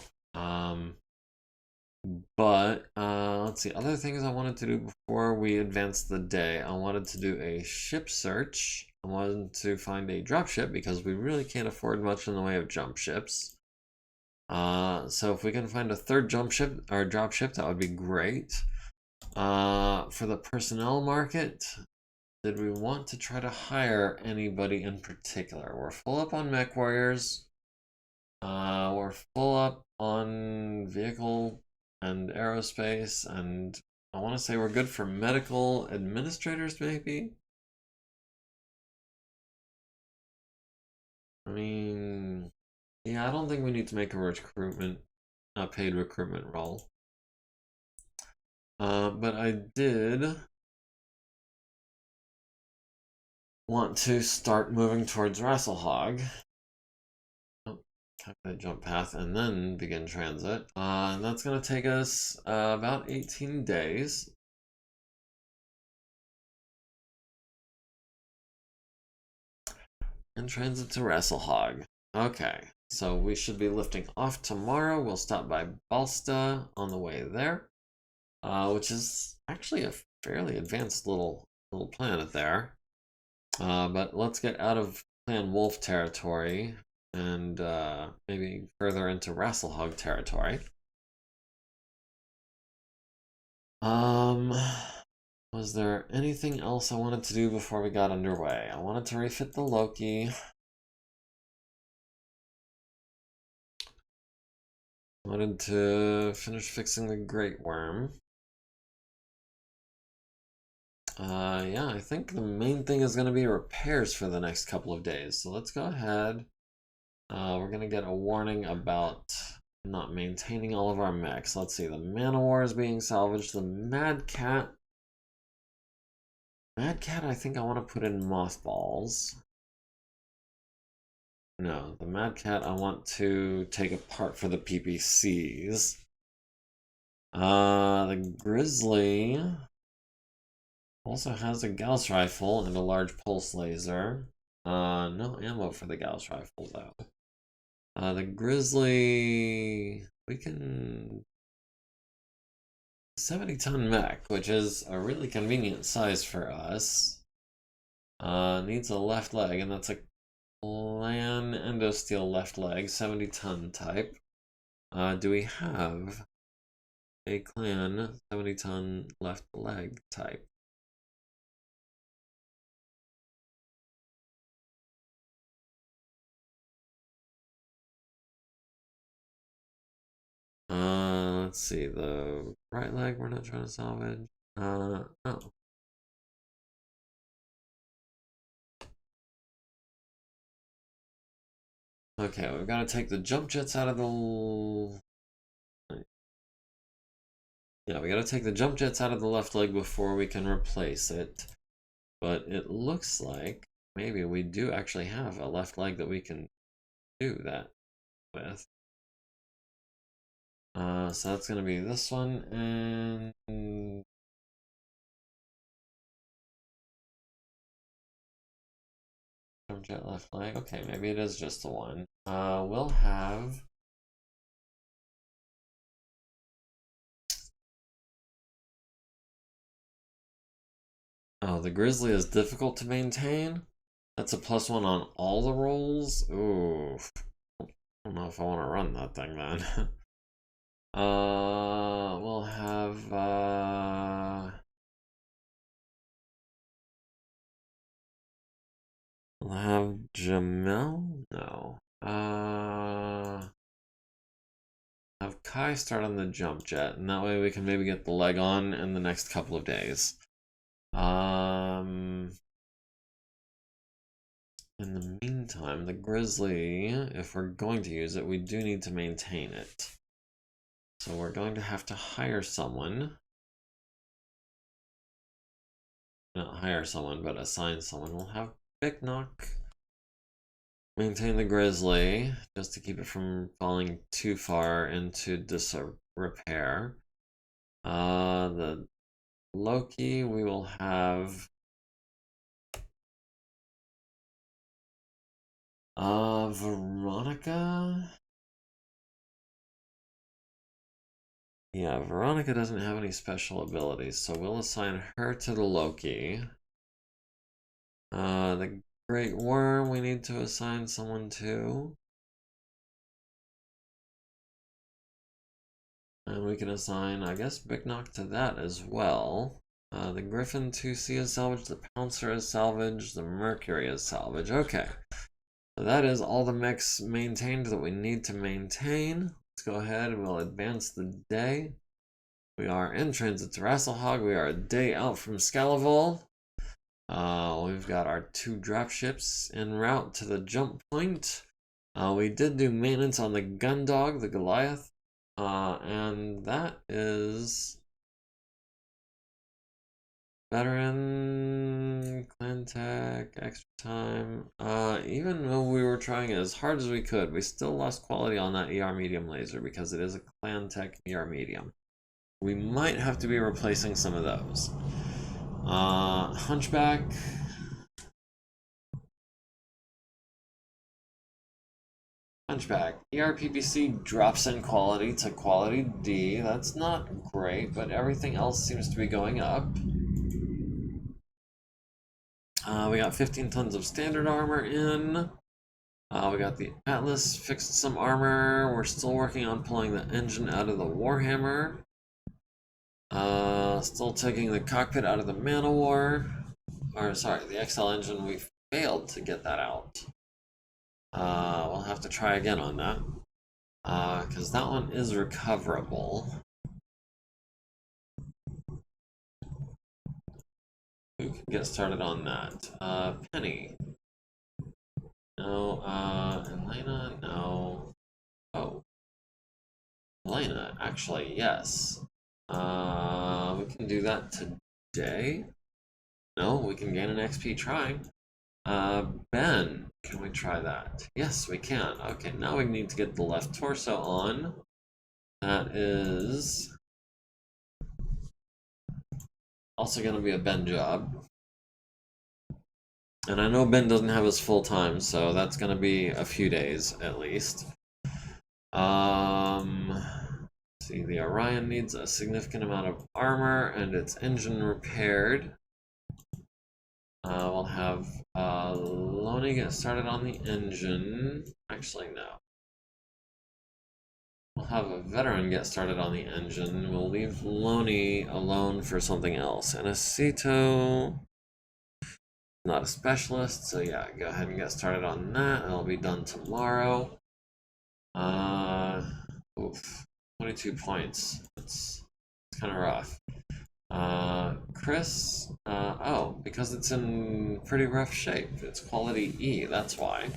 But let's see. Other things I wanted to do before we advance the day. I wanted to do a ship search. I wanted to find a dropship because we really can't afford much in the way of jump ships. So if we can find a third jump ship or drop ship, that would be great. For the personnel market, did we want to try to hire anybody in particular? We're full up on mech warriors. We're full up on vehicle and aerospace, and I want to say we're good for medical administrators, maybe? I mean, yeah, I don't think we need to make a paid recruitment role. But I did want to start moving towards Rasalhague. Oh, calculate jump path and then begin transit. And that's going to take us about 18 days. And transit to Rasalhague. Okay, so we should be lifting off tomorrow. We'll stop by Balsta on the way there, which is actually a fairly advanced little planet there. But let's get out of Clan Wolf territory and maybe further into Rasalhague territory. Was there anything else I wanted to do before we got underway? I wanted to refit the Loki. I wanted to finish fixing the Great Worm. Yeah, I think the main thing is going to be repairs for the next couple of days. So let's go ahead. We're going to get a warning about not maintaining all of our mechs. Let's see, the Man-O-War is being salvaged. The Mad Cat, I think I want to put in mothballs. No, the Mad Cat I want to take apart for the PPCs. The Grizzly also has a Gauss rifle and a large pulse laser. No ammo for the Gauss rifle though. The Grizzly, we can 70-ton mech, which is a really convenient size for us. Needs a left leg, and that's a Clan Endosteel left leg, 70-ton type. Do we have a Clan 70-ton left leg type? Let's see, the right leg we're not trying to salvage. Oh. Okay, we've got to take the jump jets out of the... Yeah, we got to take the jump jets out of the left leg before we can replace it. But it looks like maybe we do actually have a left leg that we can do that with. So that's going to be this one, and... Jump jet left leg. Okay, maybe it is just the one. We'll have... Oh, the Grizzly is difficult to maintain. That's a +1 on all the rolls. Ooh. I don't know if I want to run that thing then. We'll have Jamel? No. Have Kai start on the jump jet, and that way we can maybe get the leg on in the next couple of days. In the meantime, the Grizzly, if we're going to use it, we do need to maintain it. So we're going to have to hire someone. Not hire someone, but assign someone. We'll have MekHQ maintain the Grizzly, just to keep it from falling too far into disrepair. The Loki, we will have... Veronica? Yeah, Veronica doesn't have any special abilities, so we'll assign her to the Loki. The Great Worm, we need to assign someone to. And we can assign, I guess, MekHQ to that as well. The Griffin 2C is salvaged, the Pouncer is salvaged, the Mercury is salvaged. Okay. So that is all the mechs maintained that we need to maintain. Let's go ahead and we'll advance the day. We are in transit to Rasalhague. We are a day out from Scalaval. We've got our 2 drop ships en route to the jump point. We did do maintenance on the gun dog, the Goliath. And that is... Veteran, Clan Tech, extra time. Even though we were trying as hard as we could, we still lost quality on that ER medium laser because it is a Clan Tech ER medium. We might have to be replacing some of those. Hunchback. Hunchback. ERPPC drops in quality to quality D. That's not great, but everything else seems to be going up. We got 15 tons of standard armor in. We got the Atlas, fixed some armor. We're still working on pulling the engine out of the Warhammer. Still taking the cockpit out of the Man-O-War. Or, sorry, the XL engine, we failed to get that out. We'll have to try again on that. Because that one is recoverable. Who can get started on that? Penny. No, Elena, no. Oh. Elena, actually, yes. We can do that today. No, we can gain an XP trying. Ben, can we try that? Yes, we can. Okay, now we need to get the left torso on. That is also going to be a Ben job. And I know Ben doesn't have his full time, so that's going to be a few days at least. See, the Orion needs a significant amount of armor and its engine repaired. We'll have Loney get started on the engine. Actually, no. We'll have a veteran get started on the engine. We'll leave Loney alone for something else. And Acito, not a specialist, so yeah, go ahead and get started on that. It'll be done tomorrow. Oof, 22 points. It's kind of rough. Chris, oh, because it's in pretty rough shape. It's quality E, that's why.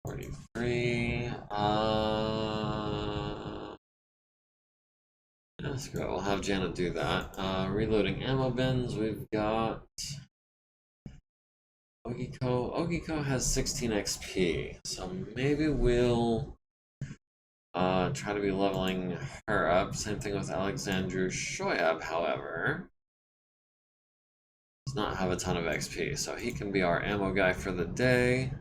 43, yeah, screw it, we'll have Janet do that. Reloading ammo bins, we've got Ogiko. Ogiko has 16 XP, so maybe we'll try to be leveling her up. Same thing with Alexandru Shoyab, however. Does not have a ton of XP, so he can be our ammo guy for the day.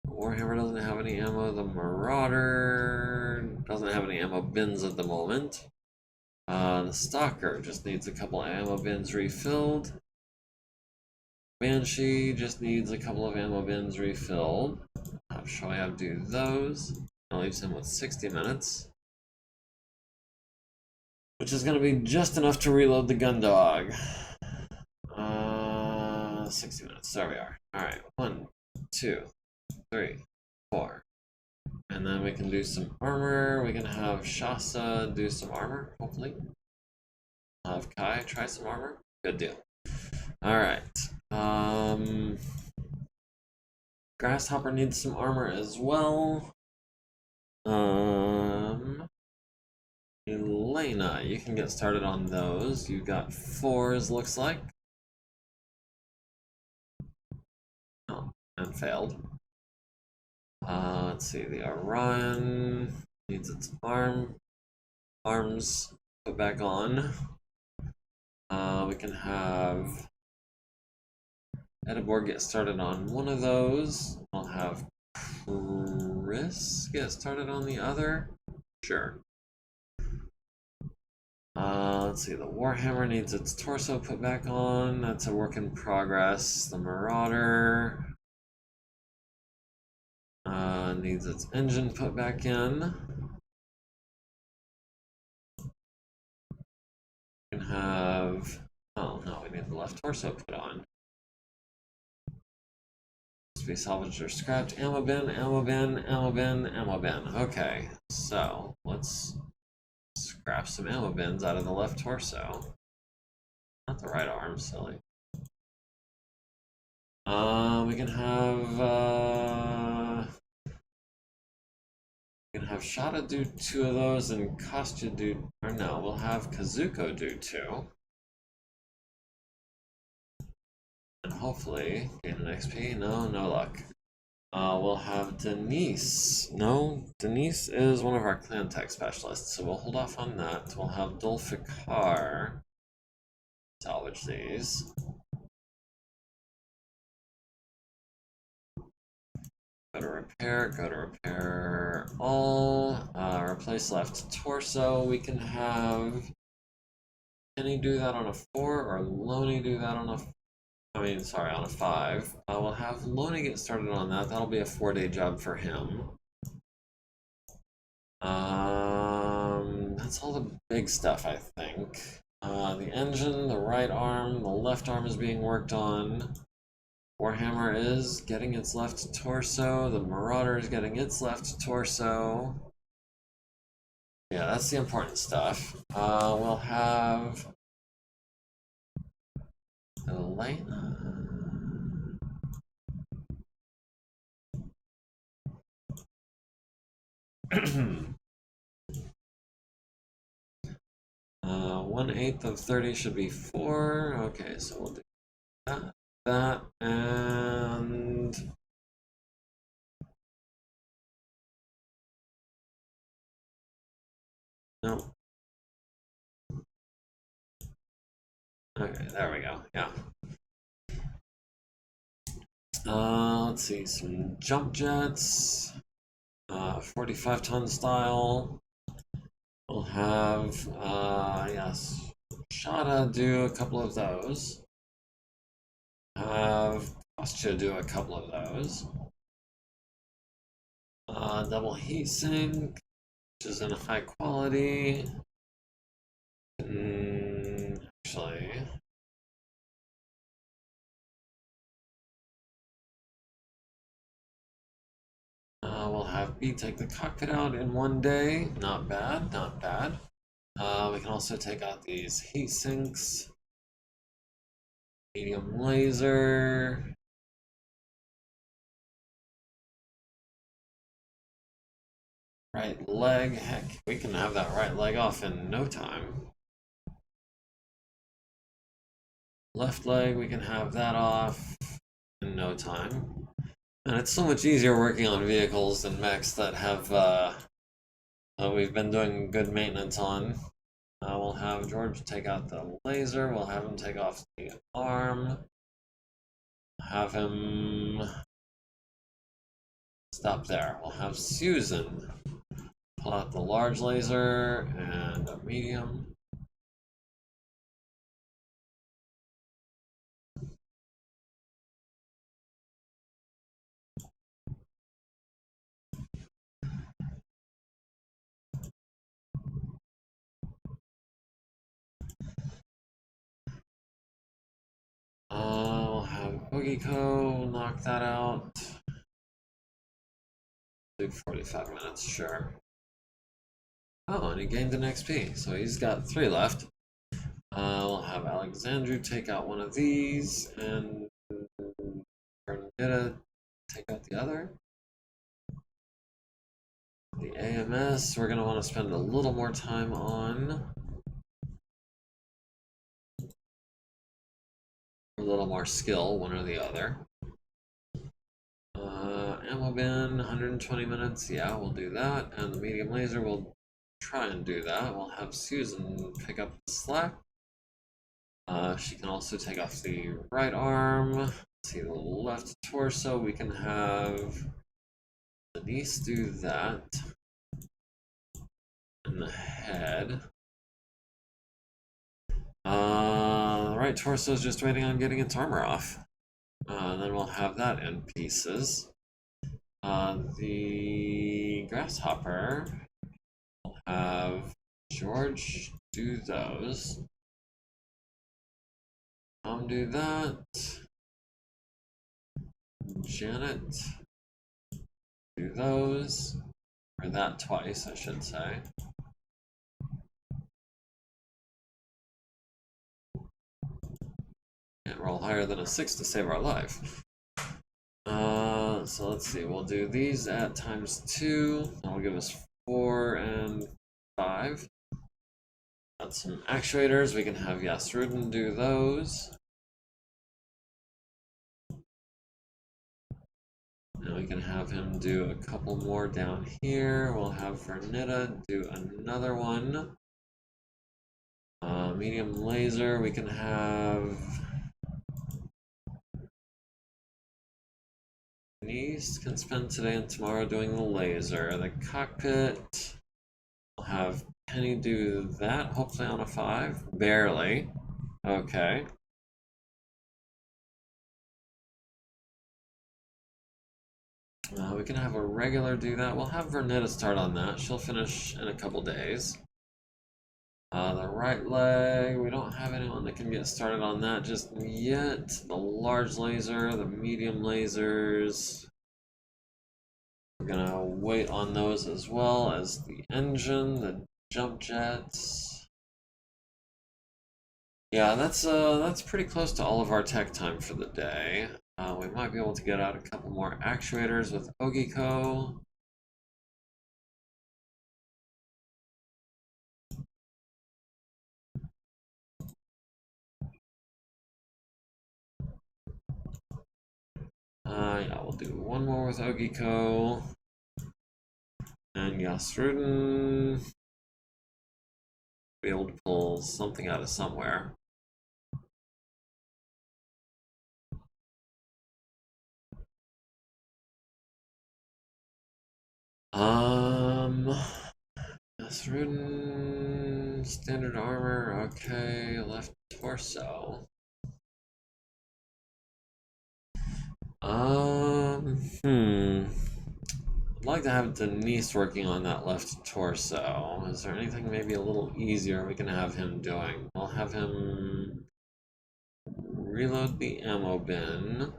Warhammer doesn't have any ammo. The Marauder doesn't have any ammo bins at the moment. The Stalker just needs a couple of ammo bins refilled. Banshee just needs a couple of ammo bins refilled. Have Shoyab do those. That leaves him with 60 minutes. Which is going to be just enough to reload the gun dog. 60 minutes. There we are. Alright. 1, 2, 3, 4. And then we can do some armor. We can have Shasa do some armor, hopefully. Have Kai try some armor. Good deal. Alright. Grasshopper needs some armor as well. Elena, you can get started on those. You got 4s, looks like. Oh, and failed. Let's see, the Orion needs its arms put back on. We can have Edibor get started on one of those. We'll have Chris get started on the other. Sure. Let's see, the Warhammer needs its torso put back on. That's a work in progress. The Marauder needs its engine put back in. We can have... Oh, no, we need the left torso put on. To be salvaged or scrapped. Ammo bin, ammo bin, ammo bin, ammo bin. Okay, so let's scrap some ammo bins out of the left torso. Not the right arm, silly. We can have Shada do 2 of those and Kostya do, or no, we'll have Kazuko do 2. And hopefully gain an XP. No luck. We'll have Denise. No, Denise is one of our clan tech specialists, so we'll hold off on that. We'll have Dulfikar salvage these. Go to repair all. Replace left torso. We can have Kenny do that on a 4 or Loney do that on a on a 5. We'll have Loney get started on that. That'll be a 4-day job for him. That's all the big stuff, I think. The engine, the right arm, the left arm is being worked on. Warhammer is getting its left torso. The Marauder is getting its left torso. Yeah, that's the important stuff. We'll have Elena. 1/8 of 30 should be 4. Okay, so we'll do that, and no. Okay, there we go. Yeah. Let's see, some jump jets, 45-ton style. We'll have, yes, Shada do a couple of those. Have Posture do a couple of those. Double heatsink, which is in a high quality. Actually, we'll have B take the cockpit out in 1 day. Not bad, not bad. We can also take out these heat sinks. Medium laser. Right leg. Heck, we can have that right leg off in no time. Left leg, we can have that off in no time. And it's so much easier working on vehicles than mechs that have we've been doing good maintenance on. We'll have George take out the laser. We'll have him take off the arm. Have him stop there. We'll have Susan pull out the large laser and a medium. We'll have Boogieco knock that out. Do 45 minutes, sure. Oh, and he gained an XP, so he's got 3 left. We'll have Alexandru take out one of these, and Bernadetta take out the other. The AMS, we're going to want to spend a little more time on. A little more skill, one or the other. Ammo bin, 120 minutes, yeah, we'll do that. And the medium laser, we'll try and do that. We'll have Susan pick up the slack. She can also take off the right arm. Let's see, the left torso, we can have Denise do that. And the head. The right torso is just waiting on getting its armor off. Then we'll have that in pieces. The grasshopper will have George do those. Tom do that. Janet do those. Or that twice, I should say. Can't roll higher than a 6 to save our life. So let's see, we'll do these at ×2. That'll give us 4 and 5. Got some actuators, we can have Yasrudin do those. And we can have him do a couple more down here. We'll have Vernita do another one. Medium laser, we can have Denise can spend today and tomorrow doing the laser. The cockpit, I'll have Penny do that, hopefully on a 5. Barely. Okay. We can have a regular do that. We'll have Vernetta start on that. She'll finish in a couple days. The right leg, we don't have anyone that can get started on that just yet. The large laser, the medium lasers. We're gonna wait on those as well as the engine, the jump jets. Yeah, that's pretty close to all of our tech time for the day. We might be able to get out a couple more actuators with Ogiko. Yeah, we'll do one more with Ogiko. And Yasrudin. Be able to pull something out of somewhere. Yasrudin, standard armor, okay, left torso. I'd like to have Denise working on that left torso. Is there anything maybe a little easier we can have him doing? We'll have him reload the ammo bin.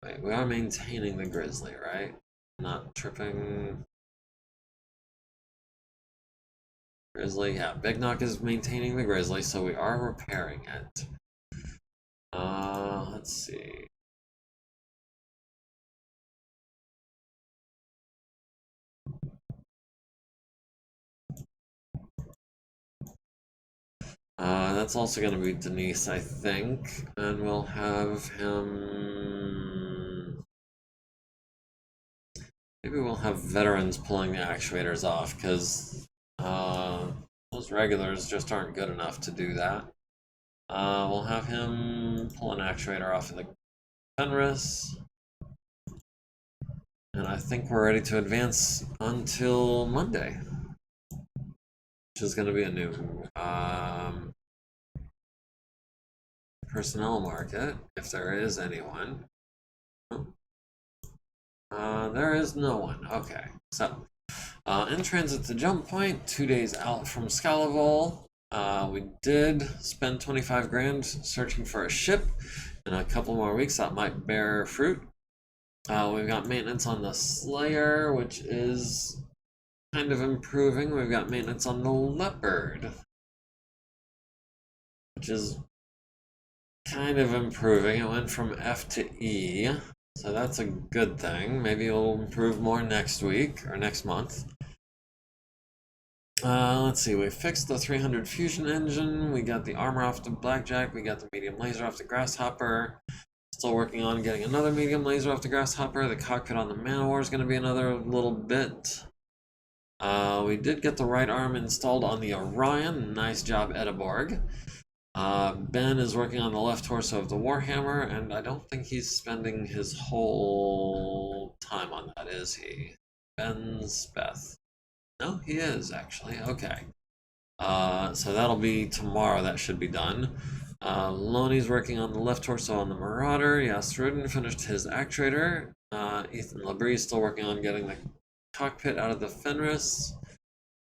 Wait, we are maintaining the Grizzly, right? Not tripping. Grizzly, yeah. Big Knock is maintaining the Grizzly, so we are repairing it. Let's see. That's also going to be Denise, I think, and we'll have him. Maybe we'll have veterans pulling the actuators off, because those regulars just aren't good enough to do that. We'll have him pull an actuator off of the Fenris. And I think we're ready to advance until Monday, which is going to be a new personnel market, if there is anyone. There is no one. Okay, so in transit to Jump Point, 2 days out from Scalavol. We did spend 25 grand searching for a ship. In a couple more weeks, that might bear fruit. We've got maintenance on the Slayer, which is kind of improving. We've got maintenance on the Leopard, which is kind of improving. It went from F to E, so that's a good thing. Maybe it'll improve more next week or next month. Let's see, we fixed the 300 fusion engine, we got the armor off the Blackjack, we got the medium laser off the Grasshopper. Still working on getting another medium laser off the Grasshopper. The cockpit on the Man-O-War is going to be another little bit. We did get the right arm installed on the Orion. Nice job, Edeborg. Ben is working on the left torso of the Warhammer, and I don't think he's spending his whole time on that, is he? Ben's Beth. No, he is, actually. Okay. So that'll be tomorrow. That should be done. Loney's working on the left torso on the Marauder. Yasrudin finished his actuator. Ethan Labrie is still working on getting the cockpit out of the Fenris.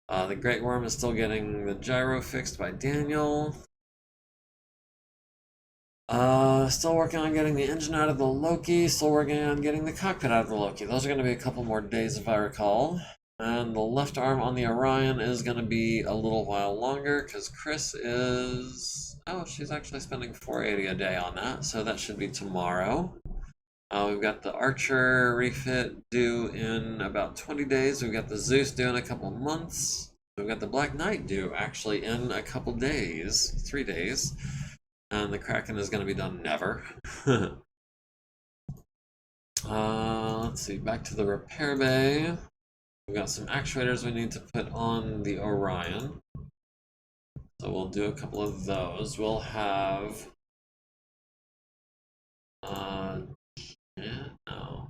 The Great Worm is still getting the gyro fixed by Daniel. Still working on getting the engine out of the Loki. Still working on getting the cockpit out of the Loki. Those are going to be a couple more days if I recall. And the left arm on the Orion is going to be a little while longer because Chris is... Oh, she's actually spending $480 a day on that, so that should be tomorrow. We've got the Archer refit due in about 20 days. We've got the Zeus due in a couple months. We've got the Black Knight due actually in a couple days, 3 days. And the Kraken is going to be done never. Let's see, back to the repair bay. We've got some actuators we need to put on the Orion. So we'll do a couple of those. We'll have Yeah, no.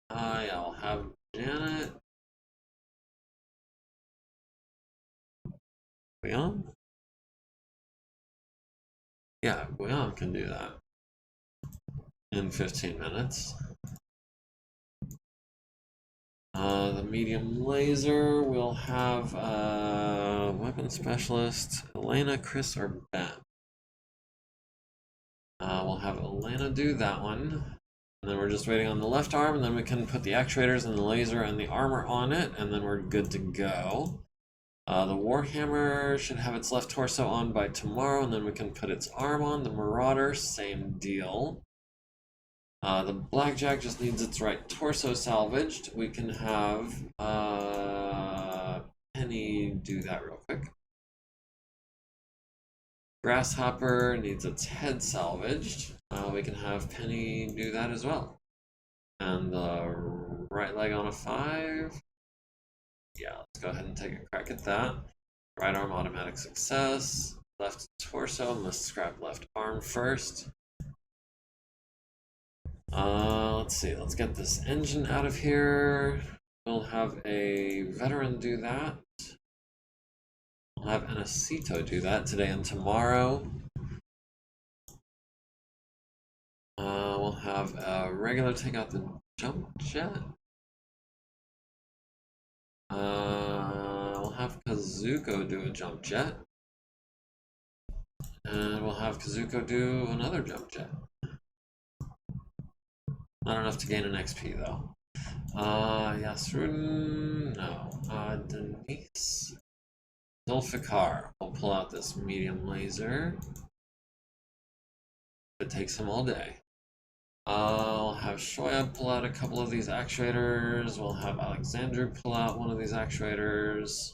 Yeah, I'll have Janet. Guillaume? Yeah, Guillaume can do that in 15 minutes. The medium laser will have weapon specialist Elena, Chris, or Ben. We'll have Elena do that one. And then we're just waiting on the left arm, and then we can put the actuators and the laser and the armor on it, and then we're good to go. The Warhammer should have its left torso on by tomorrow, and then we can put its arm on. The Marauder, same deal. The Blackjack just needs its right torso salvaged. We can have Penny do that real quick. Grasshopper needs its head salvaged. We can have Penny do that as well. And the right leg on a 5. Yeah, let's go ahead and take a crack at that. Right arm automatic success. Left torso, must scrap left arm first. Let's see, let's get this engine out of here. We'll have a veteran do that. We'll have Anacito do that today and tomorrow. We'll have a regular take out the jump jet. We'll have Kazuko do a jump jet. And we'll have Kazuko do another jump jet. Not enough to gain an XP though. Yasrudin, no. Denise. Zulfikar. We'll pull out this medium laser. It takes him all day. We'll have Shoya pull out a couple of these actuators. We'll have Alexandru pull out one of these actuators.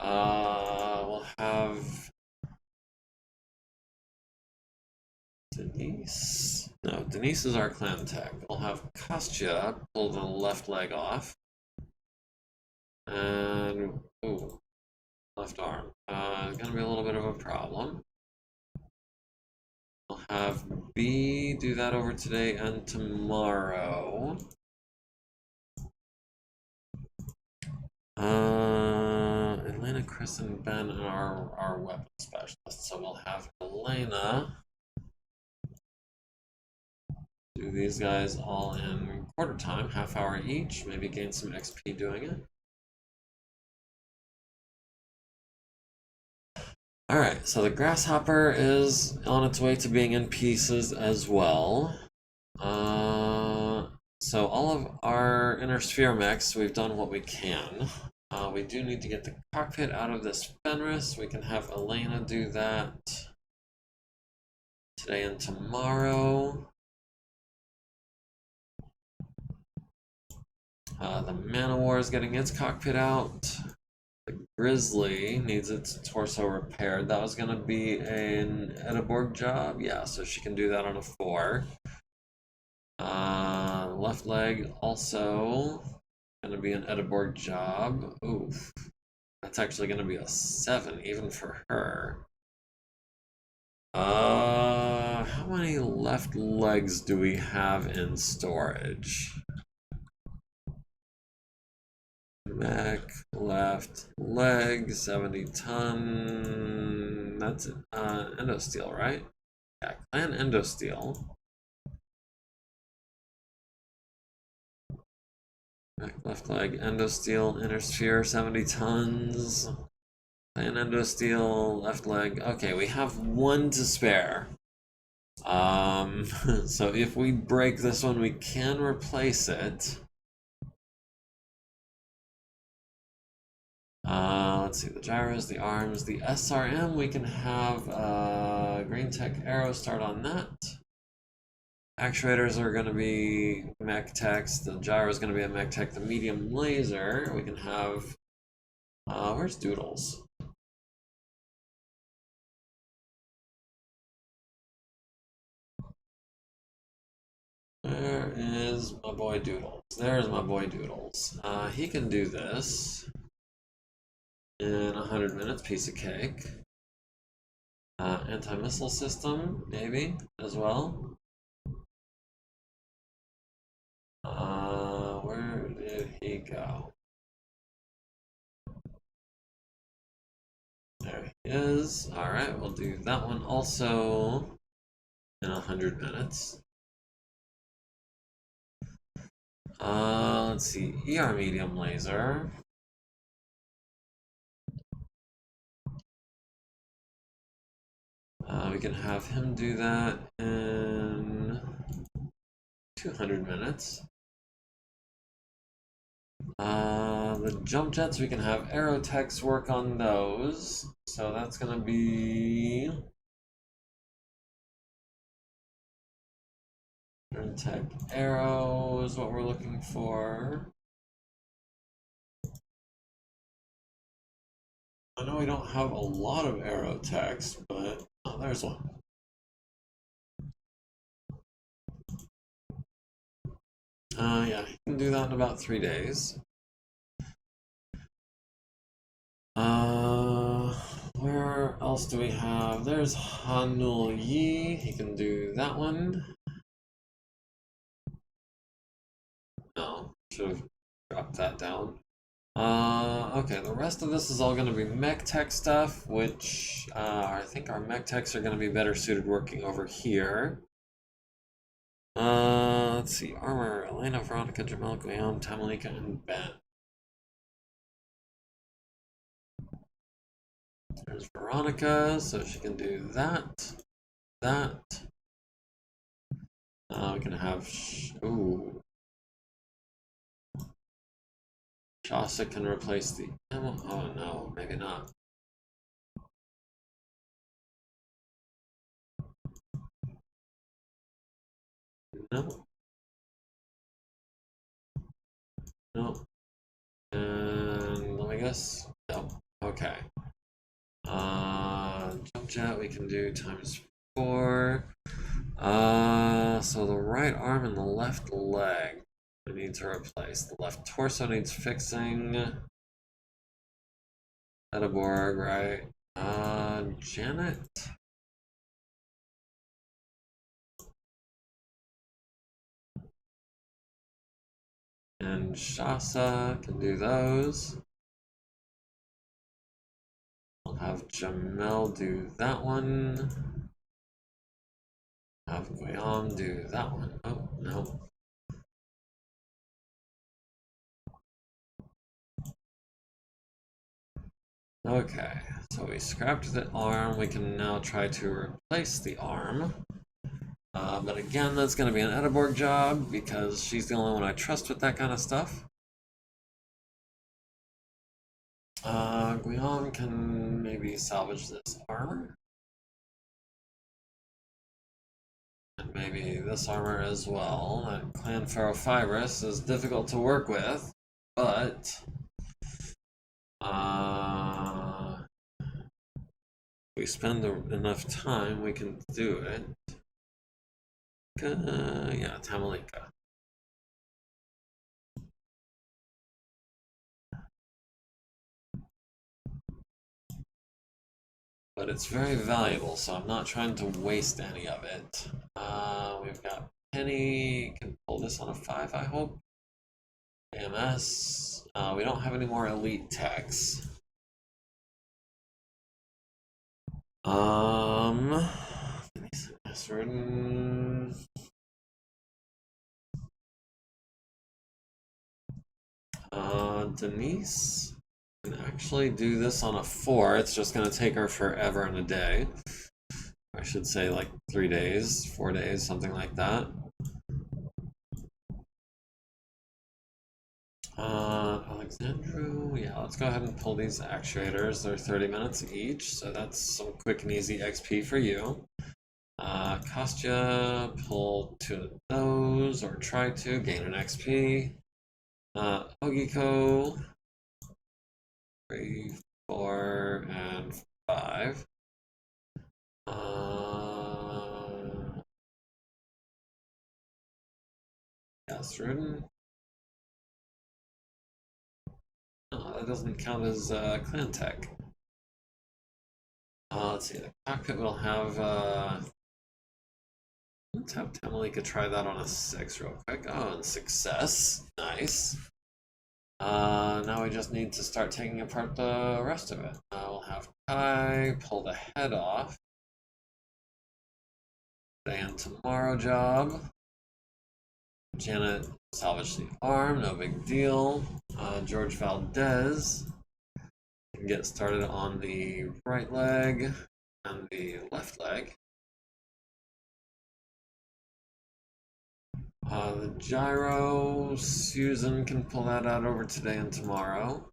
We'll have Denise. No, Denise is our clan tech. We'll have Kostya pull the left leg off. And, ooh, left arm. Gonna be a little bit of a problem. We'll have B do that over today and tomorrow. Elena, Chris, and Ben are our weapon specialists. So we'll have Elena do these guys all in quarter time, half hour each. Maybe gain some XP doing it. Alright, so the Grasshopper is on its way to being in pieces as well. So all of our inner sphere mechs, we've done what we can. We do need to get the cockpit out of this Fenris. We can have Elena do that today and tomorrow. The Manowar is getting its cockpit out. The Grizzly needs its torso repaired. That was going to be an Edinburgh job. Yeah, so she can do that on a 4. Left leg also going to be an Edinburgh job. Oof. That's actually going to be a 7 even for her. How many left legs do we have in storage? Mech, left leg, 70 ton. That's Endosteel, right? Yeah, clan Endosteel. Mech, left leg, Endosteel, inner sphere, 70 tons. Clan Endosteel, left leg. Okay, we have 1 to spare. So if we break this one, we can replace it. Let's see, the gyros, the arms, the SRM, we can have Green Tech Arrow start on that. Actuators are going to be Mech Techs, the gyro is going to be a Mech Tech, the medium laser, we can have, where's Doodles? Where is my boy Doodles? There's my boy Doodles. He can do this in 100 minutes, piece of cake. Anti-missile system, maybe, as well. you go. There he is. Alright, we'll do that one also in 100 minutes. Let's see, ER medium laser. We can have him do that in 200 minutes. The jump jets, we can have Aerotechs work on those. So that's gonna be Aerotech Arrow is what we're looking for. I know we don't have a lot of Aerotechs, but oh, there's one. Yeah, you can do that in about 3 days. Where else do we have? There's Hanul Yi. He can do that one. No, should have dropped that down. Okay, the rest of this is all going to be mech tech stuff, which I think our mech techs are going to be better suited working over here. Let's see, armor, Elena, Veronica, Jamel, Guillaume, Tamalika, and Ben. There's Veronica, so she can do that. We can have, ooh. Shasta can replace the ammo. Oh no, maybe not. No. No. And let me guess. No. Okay. Jump jet we can do ×4. So the right arm and the left leg we need to replace. The left torso needs fixing. Edeborg, right? Janet. And Shasa can do those. I'll have Jamel do that one. Have Guillaume do that one. Oh, no. Okay, so we scrapped the arm. We can now try to replace the arm. But again, that's going to be an Edeborg job because she's the only one I trust with that kind of stuff. Guillaume can maybe salvage this armor. And maybe this armor as well. That Clan Ferrofibrous is difficult to work with, but if we spend enough time, we can do it. Yeah, Tamalika. But it's very valuable, so I'm not trying to waste any of it. We've got Penny, can pull this on a 5, I hope. AMS. We don't have any more elite techs. Denise can actually do this on a 4. It's just going to take her forever and a day. I should say like 3 days, 4 days, something like that. Alexandru, yeah, let's go ahead and pull these actuators. They're 30 minutes each, so that's some quick and easy XP for you. Kostya, pull 2 of those, or try to gain an XP. Ogiko, 3, 4, and 5. Gasruden. Oh, that doesn't count as clan tech. Let's see, the cockpit will have. Let's have Tamalika try that on a 6 real quick. Oh, and success. Nice. Now we just need to start taking apart the rest of it. We'll have Kai pull the head off. Today and tomorrow job. Janet salvage the arm, no big deal. George Valdez can get started on the right leg and the left leg. The gyro, Susan can pull that out over today and tomorrow.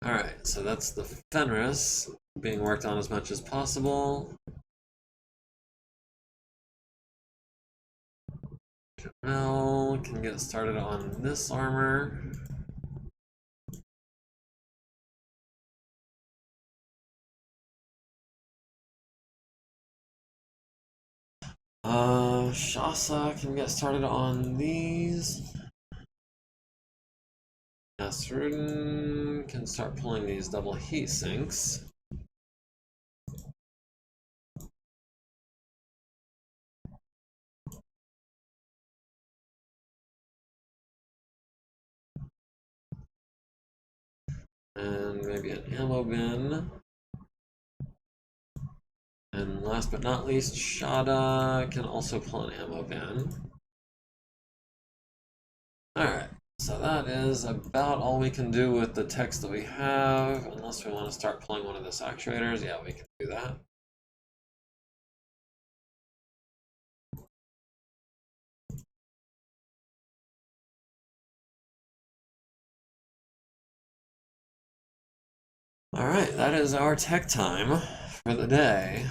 Alright, so that's the Fenris being worked on as much as possible. Jamel can get started on this armor. Shasa can get started on these. Nasrudin can start pulling these double heat sinks. And maybe an ammo bin. And last but not least, Shada can also pull an ammo bin. Alright, so that is about all we can do with the text that we have, unless we want to start pulling one of those actuators. Yeah, we can do that. Alright, that is our tech time for the day.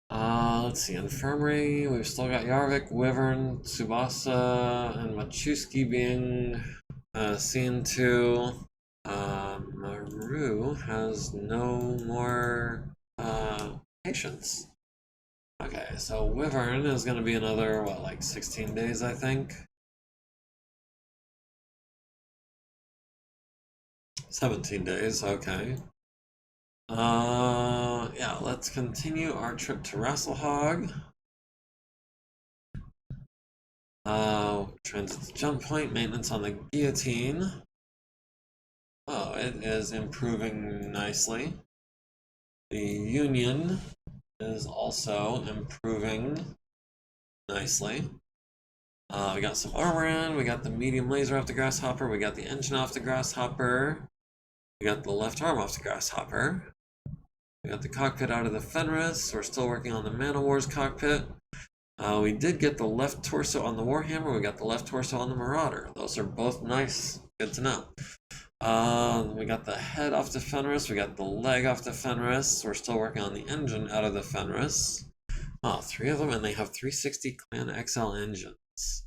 Let's see, Infirmary, we've still got Yarvik, Wyvern, Tsubasa, and Machuski being seen to. Maru has no more patients. Okay, so Wyvern is going to be another, what, like 16 days, I think? 17 days, okay. Yeah, let's continue our trip to Rasalhague. Transit to jump point, maintenance on the guillotine. Oh, it is improving nicely. The Union is also improving nicely. We got some armor in, we got the medium laser off the Grasshopper, we got the engine off the Grasshopper, we got the left arm off the Grasshopper, we got the cockpit out of the Fenris, we're still working on the Man O' War's cockpit. We did get the left torso on the Warhammer, we got the left torso on the Marauder. Those are both nice, good to know. We got the head off the Fenris, we got the leg off the Fenris, we're still working on the engine out of the Fenris. Oh, 3 of them, and they have 360 Clan XL engines.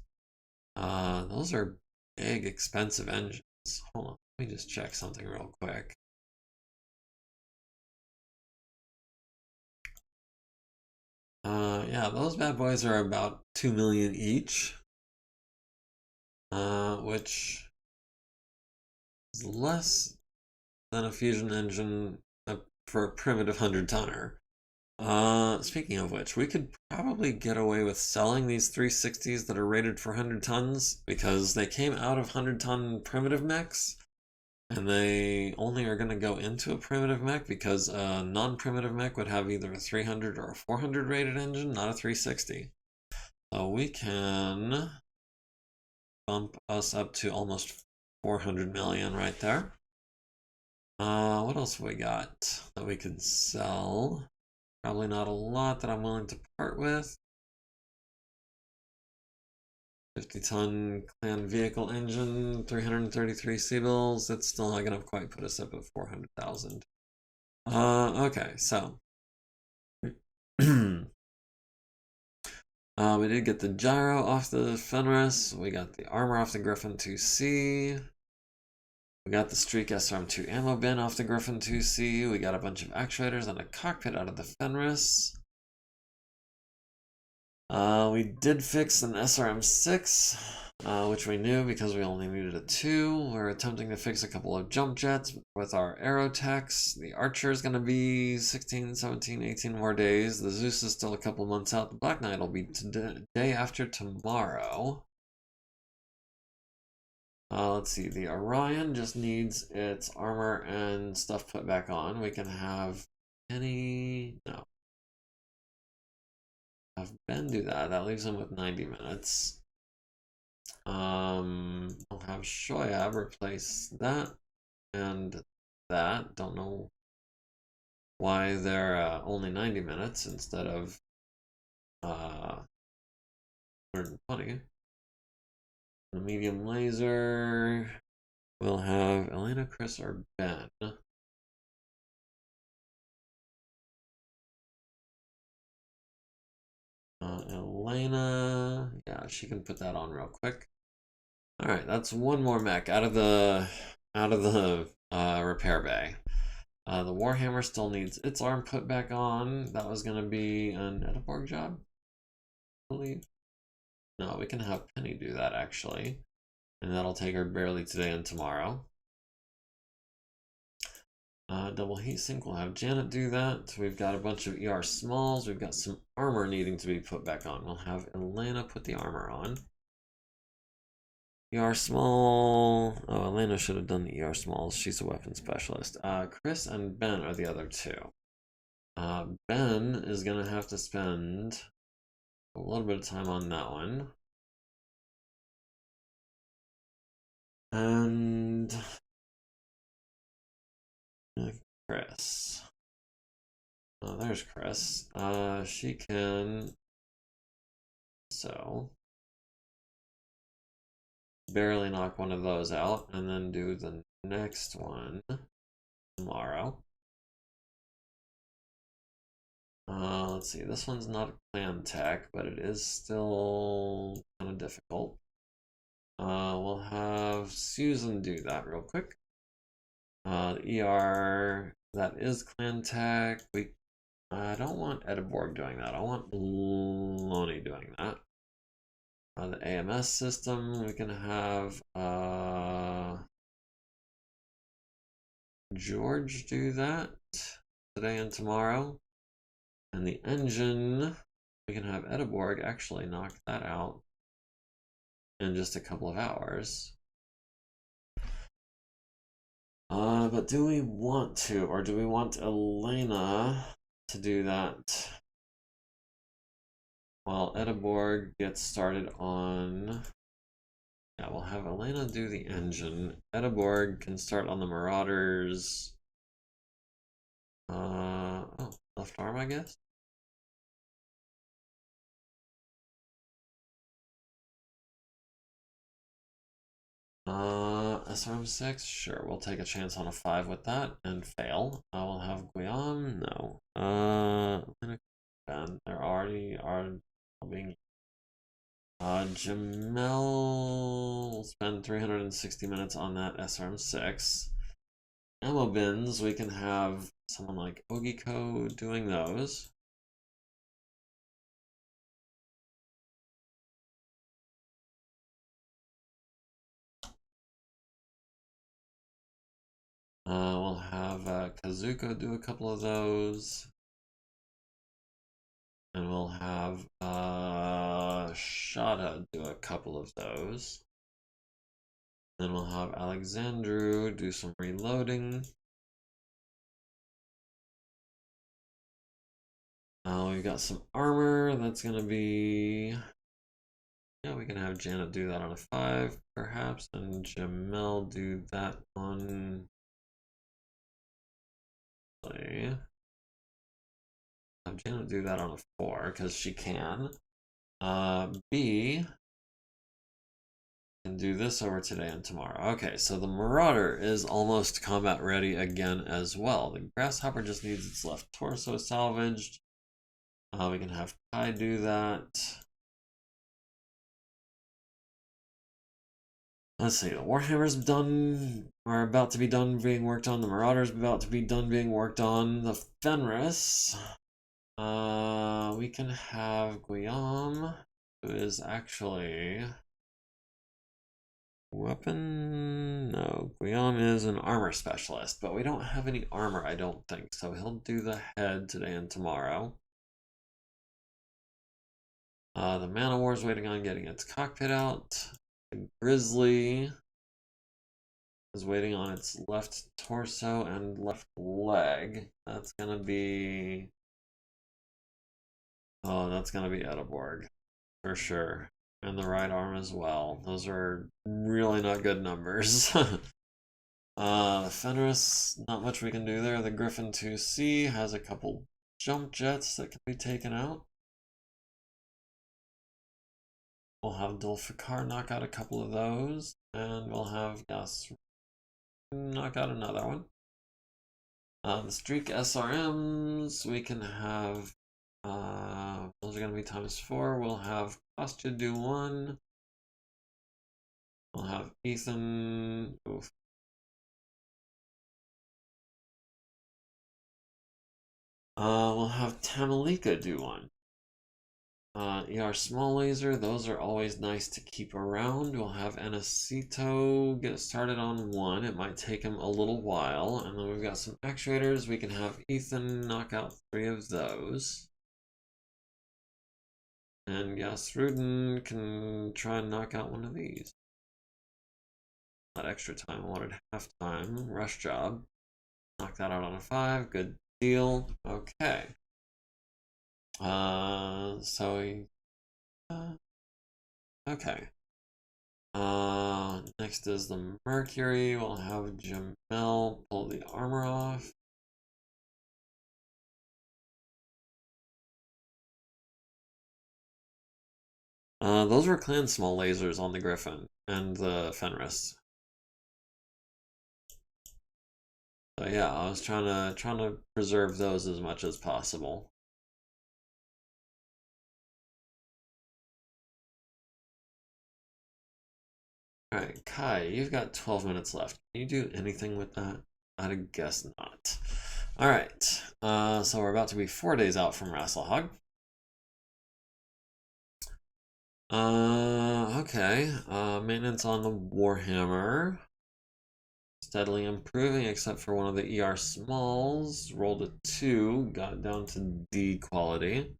Those are big, expensive engines. Hold on, let me just check something real quick. Yeah, those bad boys are about 2 million each. Which is less than a fusion engine for a primitive 100-tonner. Speaking of which, we could probably get away with selling these 360s that are rated for 100 tons because they came out of 100-ton primitive mechs and they only are going to go into a primitive mech because a non-primitive mech would have either a 300 or a 400 rated engine, not a 360. So we can bump us up to almost 400 million right there. What else have we got that we could sell? Probably not a lot that I'm willing to part with. 50-ton clan vehicle engine, 333 Seabills. It's still not gonna quite put us up at 400,000. Okay, so we did get the gyro off the Fenris. We got the armor off the Griffin 2C. We got the Streak SRM2 ammo bin off the Griffin 2C. We got a bunch of actuators and a cockpit out of the Fenris. We did fix an SRM6, which we knew because we only needed a 2. We're attempting to fix a couple of jump jets with our aerotechs. The Archer is going to be 16, 17, 18 more days. The Zeus is still a couple months out. The Black Knight will be day after tomorrow. Let's see, the Orion just needs its armor and stuff put back on. We can have no. Have Ben do that. That leaves him with 90 minutes. We'll have Shoyab replace that and that. Don't know why they're only 90 minutes instead of 120. The medium laser. We'll have Elena, Chris, or Ben. Elena, yeah, she can put that on real quick. All right, that's one more mech out of the repair bay. The Warhammer still needs its arm put back on. That was gonna be an Ediborg job, I believe. No, we can have Penny do that actually, and that'll take her barely today and tomorrow. Double heatsink, we'll have Janet do that. We've got a bunch of ER smalls. We've got some armor needing to be put back on. We'll have Elena put the armor on. ER small. Oh, Elena should have done the ER smalls. She's a weapon specialist. Chris and Ben are the other two. Ben is going to have to spend a little bit of time on that one. And Chris. Oh, there's Chris. She can. So barely knock one of those out and then do the next one tomorrow. Let's see, this one's not a clan tech, but it is still kind of difficult. We'll have Susan do that real quick. ER, that is clan tech. I don't want Ediborg doing that. I want Loney doing that. The AMS system, we can have George do that today and tomorrow. And the engine, we can have Ediborg actually knock that out in just a couple of hours. But do we want to, or do we want Elena to do that while Ediborg gets started on? Yeah, we'll have Elena do the engine. Ediborg can start on the Marauders. Oh, left arm, I guess. SRM6, sure, we'll take a chance on a 5 with that and fail. I will have Guillaume, no. Ben, there already are being. Jamel will spend 360 minutes on that SRM6. Ammo bins, we can have someone like Ogiko doing those. We'll have Kazuko do a couple of those. And we'll have Shada do a couple of those. Then we'll have Alexandru do some reloading. We've got some armor. That's going to be... Yeah, we can have Janet do that on a 5, perhaps. And Jamel do that on... Have Janet do that on a 4, because she can. B can do this over today and tomorrow. Okay, so the Marauder is almost combat ready again as well. The Grasshopper just needs its left torso salvaged. We can have Kai do that. Let's see, the Warhammer's done, or about to be done being worked on. The Marauder's about to be done being worked on. The Fenris. We can have Guillaume, who is actually weapon. No, Guillaume is an armor specialist, but we don't have any armor, I don't think. So he'll do the head today and tomorrow. The Man of War is waiting on getting its cockpit out. The Grizzly is waiting on its left torso and left leg. That's gonna be... Oh, that's gonna be Ediborg, for sure. And the right arm as well. Those are really not good numbers. Fenris, not much we can do there. The Griffin 2C has a couple jump jets that can be taken out. We'll have Dulfikar knock out a couple of those, and we'll have Gas knock out another one. The Streak SRMs, we can have, those are going to be ×4. We'll have Kostya do one. We'll have Ethan, oof. We'll have Tamalika do one. ER small laser, those are always nice to keep around. We'll have Anacito get started on one. It might take him a little while. And then we've got some actuators. We can have Ethan knock out 3 of those. And Jasruden can try and knock out one of these. Not extra time, I wanted half time. Rush job. Knock that out on a 5. Good deal. Okay. Okay. Next is the Mercury. We'll have Jamel pull the armor off. Those were clan small lasers on the Griffin and the Fenris. So yeah, I was trying to preserve those as much as possible. Alright, Kai, you've got 12 minutes left. Can you do anything with that? I'd guess not. Alright, so we're about to be 4 days out from Rasalhague. Okay, maintenance on the Warhammer. Steadily improving, except for one of the ER smalls. Rolled a 2, got down to D quality.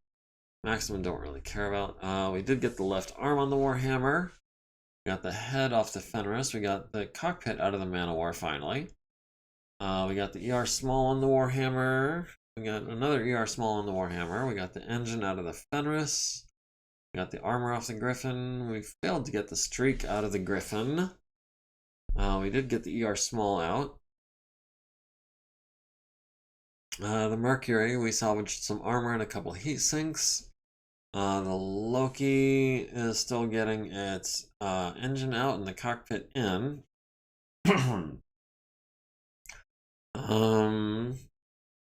Maximum don't really care about. We did get the left arm on the Warhammer. We got the head off the Fenris. We got the cockpit out of the Man of War finally. We got the ER small on the Warhammer. We got another ER small on the Warhammer. We got the engine out of the Fenris. We got the armor off the Griffin. We failed to get the streak out of the Griffin. We did get the ER small out. The Mercury, we salvaged some armor and a couple heat sinks. The Loki is still getting its engine out and the cockpit in.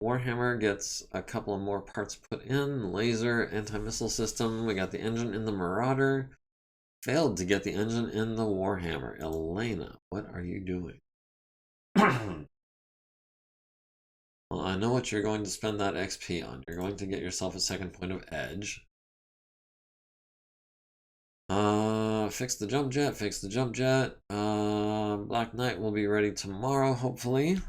Warhammer gets a couple of more parts put in. Laser, anti-missile system. We got the engine in the Marauder. Failed to get the engine in the Warhammer. Elena, what are you doing? Well, I know what you're going to spend that XP on. You're going to get yourself a second point of edge. Fix the jump jet, fix the jump jet. Black Knight will be ready tomorrow, hopefully.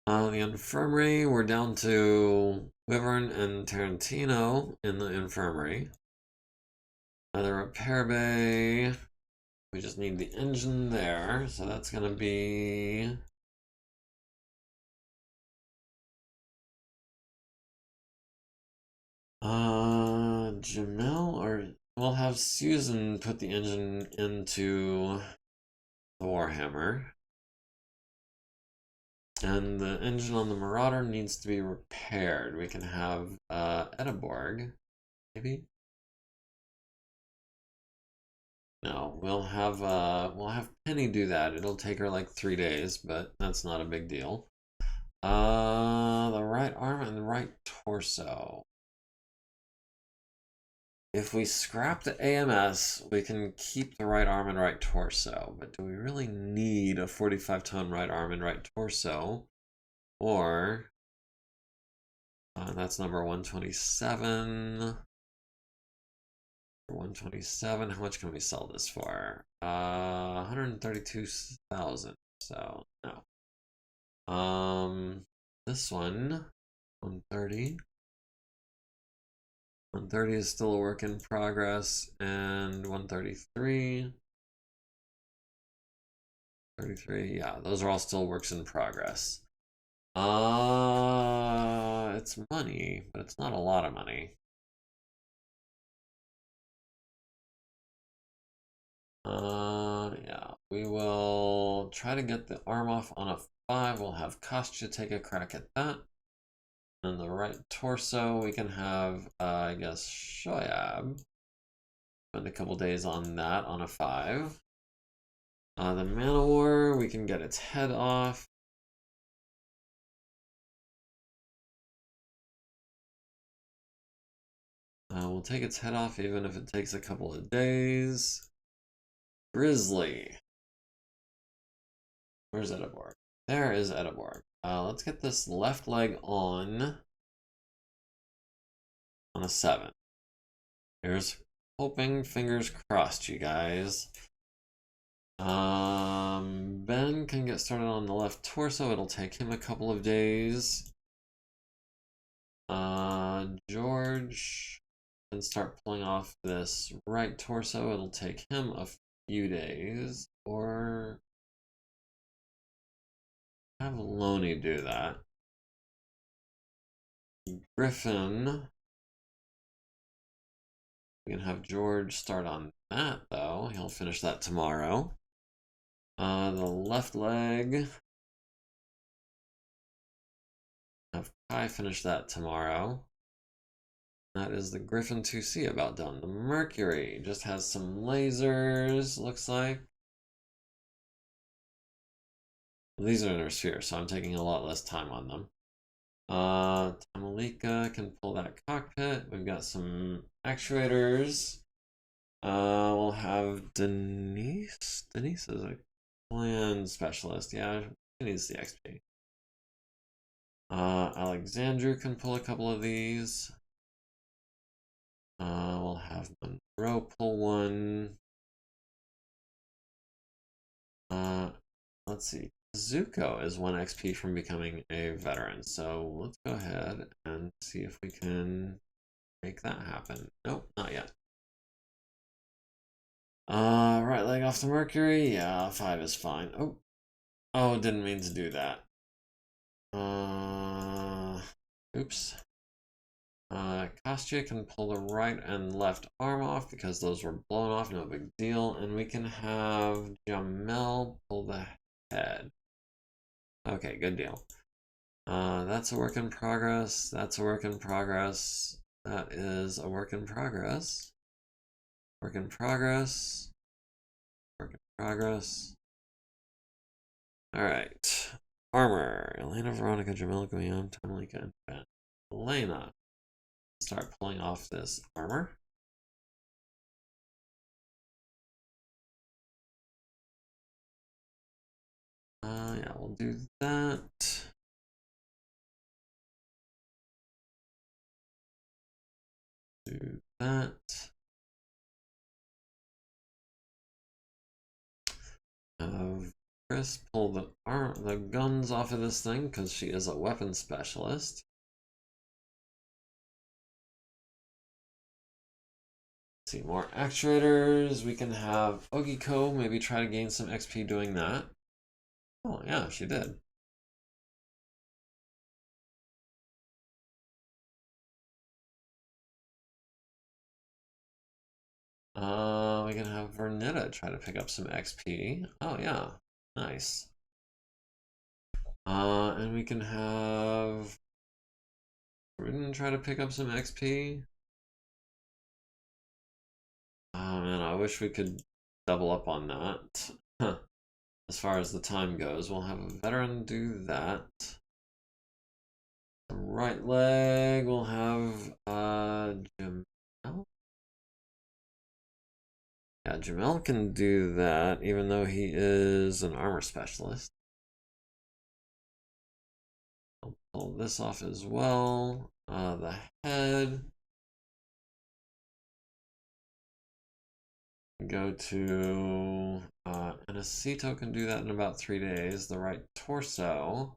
The infirmary, we're down to Wyvern and Tarantino in the infirmary. The repair bay, we just need the engine there, so that's gonna be... Jamel, or we'll have Susan put the engine into the Warhammer. And the engine on the Marauder needs to be repaired. We can have Ediborg, maybe? No, we'll have Penny do that. It'll take her like 3 days, but that's not a big deal. The right arm and the right torso. If we scrap the AMS, we can keep the right arm and right torso, but do we really need a 45-ton right arm and right torso? Or, that's number 127. 127, how much can we sell this for? 132,000, so no. This one, 130. 130 is still a work in progress, and 133. 33, yeah, those are all still works in progress. It's money, but it's not a lot of money. Yeah, we will try to get the arm off on a 5. We'll have Kostya take a crack at that. And the right torso, we can have, I guess, Shoyab spend a couple days on that on a 5. The Manowar, we can get its head off. We'll take its head off even if it takes a couple of days. Grizzly. Where's Ediborg? There is Ediborg. Let's get this left leg on a 7. Here's hoping, fingers crossed, you guys. Ben can get started on the left torso. It'll take him a couple of days. George can start pulling off this right torso. It'll take him a few days. Or have Loney do that. Griffin. We can have George start on that, though. He'll finish that tomorrow. The left leg. Have Kai finish that tomorrow. That is the Griffin 2C about done. The Mercury just has some lasers, looks like. These are in her sphere, so I'm taking a lot less time on them. Tamalika can pull that cockpit. We've got some actuators. We'll have Denise. Denise is a plan specialist. Yeah, she needs the XP. Alexandru can pull a couple of these. We'll have Monroe pull one. Let's see. Zuko is 1 XP from becoming a veteran, so let's go ahead and see if we can make that happen. Nope, not yet. Right leg off the Mercury. Yeah, 5 is fine. Oh, didn't mean to do that. Oops. Kostya can pull the right and left arm off because those were blown off, no big deal. And we can have Jamel pull the head. Okay, good deal. That's a work in progress. That's a work in progress. That is a work in progress. Work in progress. Work in progress. Alright. Armor. Elena, Veronica, Jamila, Guillaume, Tamalika, and Ben. Elena. Start pulling off this armor. Yeah, we'll do that. Do that. Chris pull the guns off of this thing because she is a weapon specialist. See, more actuators. We can have Ogiko maybe try to gain some XP doing that. Oh yeah, she did. We can have Vernetta try to pick up some XP. Oh yeah, nice. And we can have Ruden try to pick up some XP. Oh man, I wish we could double up on that. Huh. As far as the time goes, we'll have a veteran do that. The right leg, we'll have Jamel. Yeah, Jamel can do that, even though he is an armor specialist. I'll pull this off as well. The head. Go to Anacito can do that in about 3 days. The right torso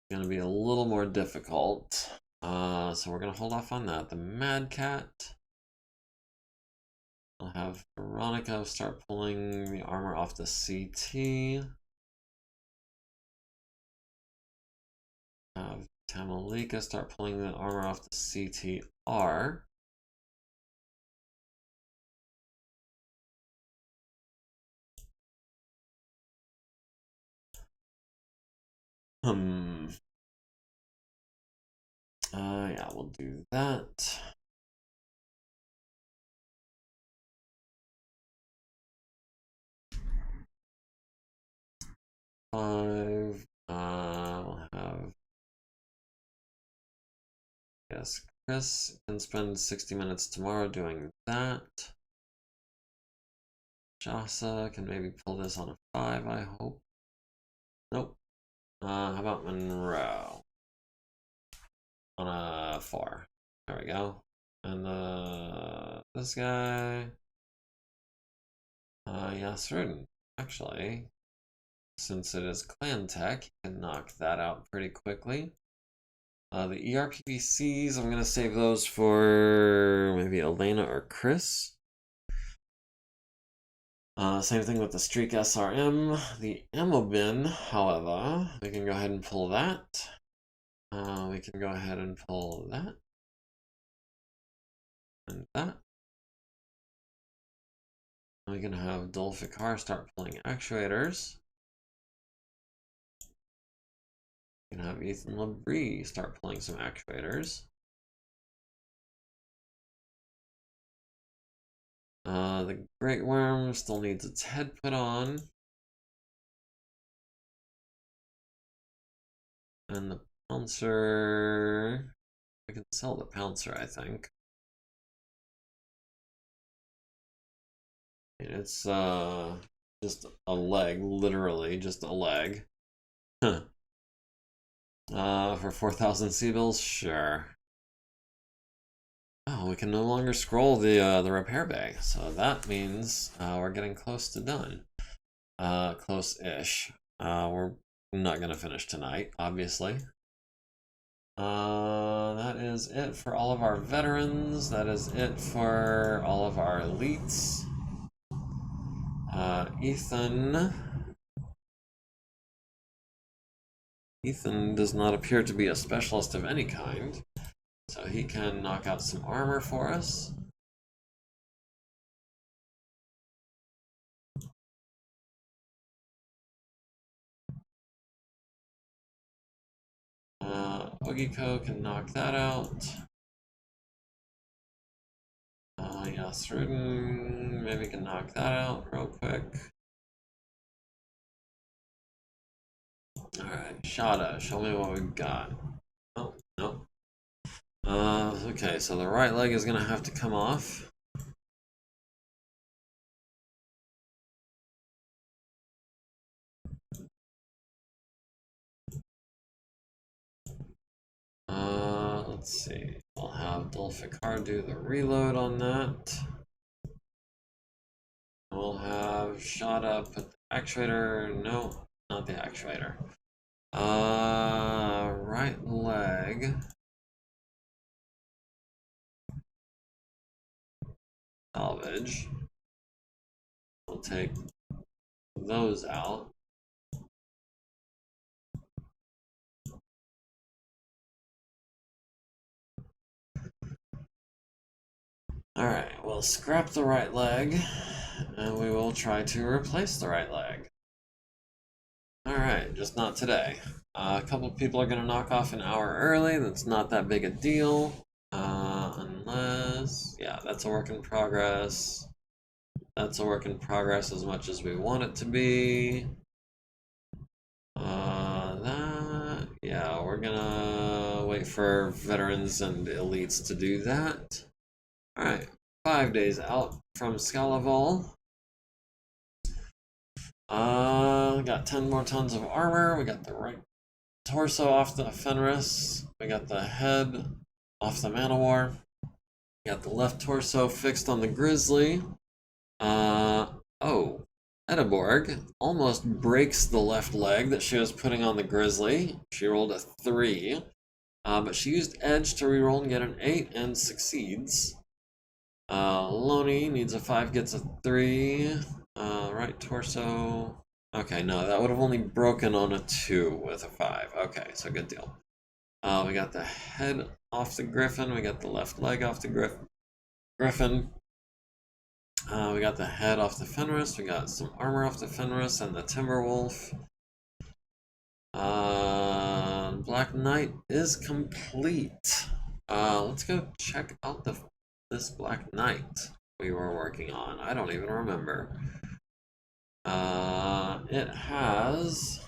is going to be a little more difficult. So we're gonna hold off on that. The Mad Cat. I'll have Veronica start pulling the armor off the CT. Have Tamalika start pulling the armor off the CTR. Yeah, we'll do that. Five. We'll have. Yes, Chris can spend 60 minutes tomorrow doing that. Jasa can maybe pull this on a 5, I hope. Nope. How about Monroe? On a 4. There we go. And this guy. Yasrudin. Actually, since it is clan tech, you can knock that out pretty quickly. The ERPVCs, I'm gonna save those for maybe Elena or Chris. Same thing with the Streak SRM. The ammo bin, however, we can go ahead and pull that. We can go ahead and pull that. And that. We can have Dolfikar start pulling actuators. We can have Ethan Labrie start pulling some actuators. The Great Worm still needs its head put on. And the Pouncer, we can sell the Pouncer, I think. It's just a leg, literally just a leg. Huh. For 4,000 C-bills, sure. Oh, we can no longer scroll the repair bay, so that means we're getting close to done. Close-ish. We're not gonna finish tonight, obviously. That is it for all of our veterans. That is it for all of our elites. Ethan does not appear to be a specialist of any kind, so he can knock out some armor for us. Ogiko can knock that out. Yasrudin maybe can knock that out real quick. Alright, Shada, show me what we've got. Oh, no. Okay, so the right leg is gonna have to come off. Let's see. I'll have Dolfikar do the reload on that. We'll have Shada put the actuator. No, not the actuator. Right leg. Salvage. We'll take those out. Alright, we'll scrap the right leg, and we will try to replace the right leg. Alright, just not today. A couple people are going to knock off an hour early. That's not that big a deal. Unless... yeah, that's a work in progress. That's a work in progress as much as we want it to be. That... yeah, we're gonna wait for veterans and elites to do that. Alright, 5 days out from Scalaval. We got 10 more tons of armor. We got the right torso off the Fenris. We got the head off the Manowar. We got the left torso fixed on the Grizzly. Oh, Edeborg almost breaks the left leg that she was putting on the Grizzly. She rolled a 3. But she used Edge to reroll and get an 8 and succeeds. Loney needs a 5, gets a 3. Right torso. Okay, no, that would have only broken on a 2 with a 5. Okay, so good deal. We got the head off the Griffin. We got the left leg off the Griffin. We got the head off the Fenris. We got some armor off the Fenris and the Timberwolf. Black Knight is complete. Let's go check out this Black Knight we were working on. I don't even remember. It has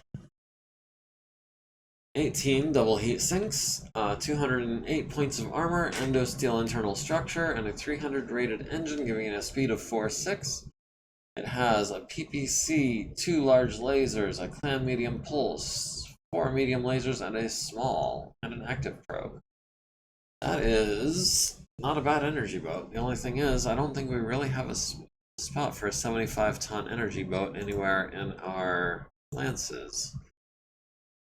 18 double heat sinks, 208 points of armor, endo steel internal structure, and a 300 rated engine, giving it a speed of 4.6. It has a PPC, 2 large lasers, a clan medium pulse, 4 medium lasers, and a small, and an active probe. That is not a bad energy boat. The only thing is, I don't think we really have a spot for a 75-ton energy boat anywhere in our lances.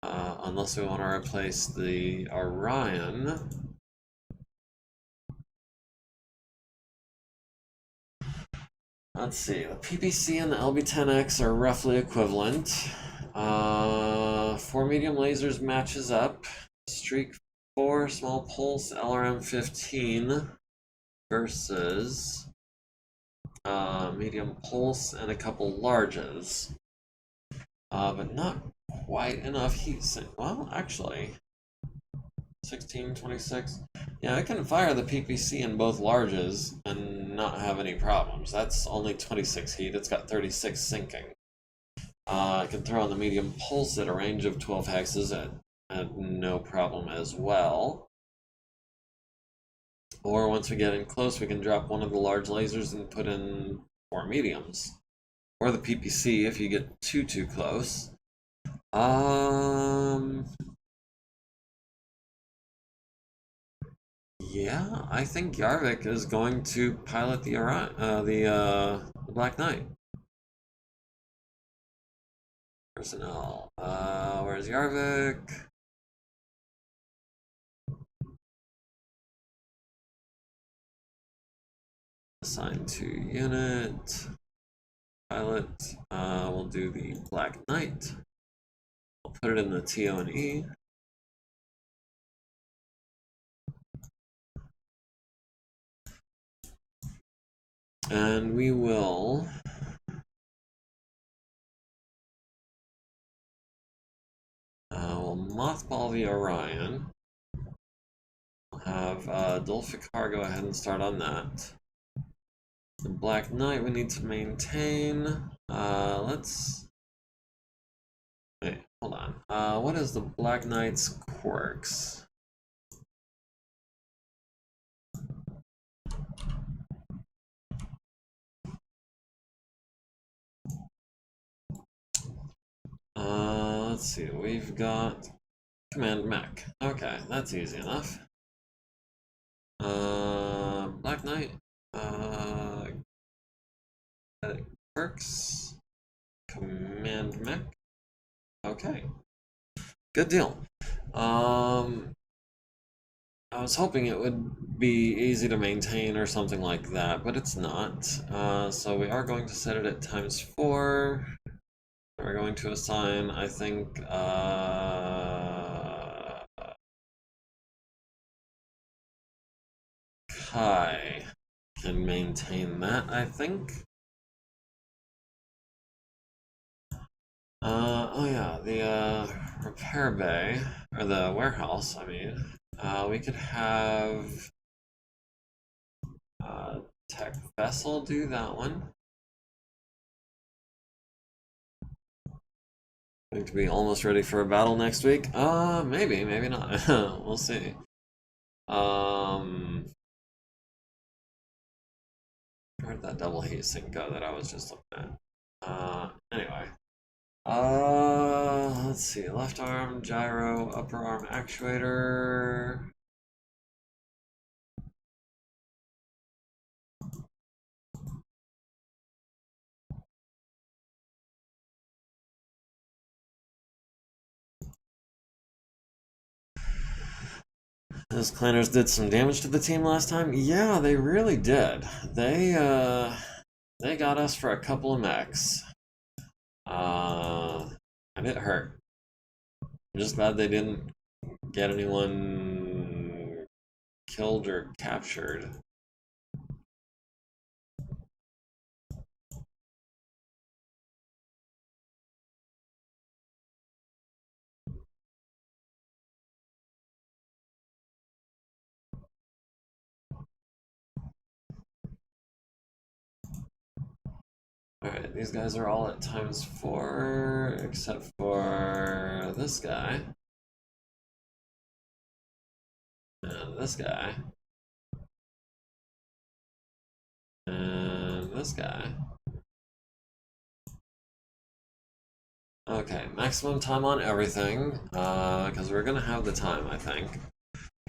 Unless we want to replace the Orion. Let's see, the PPC and the LB-10X are roughly equivalent. 4 medium lasers matches up. Streak 4, small pulse, LRM-15 versus medium pulse and a couple larges. But not quite enough heat sink. Well, actually, 16, 26. Yeah, I can fire the PPC in both larges and not have any problems. That's only 26 heat. It's got 36 sinking. I can throw on the medium pulse at a range of 12 hexes at no problem as well. Or once we get in close, we can drop one of the large lasers and put in 4 mediums. Or the PPC if you get too close. Yeah, I think Yarvik is going to pilot the Black Knight. Personnel. Where's Yarvik? Assign to unit. Pilot. We'll do the Black Knight. I'll put it in the TO&E. And we will we'll mothball the Orion. We'll have Dulfikar go ahead and start on that. The Black Knight we need to maintain. Let's wait, hold on. What is the Black Knight's quirks? Let's see. We've got Command Mech. Okay, that's easy enough. Black Knight. Quirks. Command Mech. Okay. Good deal. I was hoping it would be easy to maintain or something like that, but it's not. So we are going to set it at ×4. We're going to assign, I think, Kai can maintain that, I think. Oh yeah, the repair bay, or the warehouse, I mean. We could have Tech Vessel do that one. Going to be almost ready for a battle next week. Maybe, maybe not. We'll see. Where'd that double heat sink go that I was just looking at? Anyway. Let's see. Left arm, gyro, upper arm actuator. Those clanners did some damage to the team last time. Yeah, they really did. They got us for a couple of mechs. And it hurt. I'm just glad they didn't get anyone killed or captured. Alright, these guys are all at ×4, except for this guy. And this guy. And this guy. Okay, maximum time on everything, because we're gonna have the time, I think.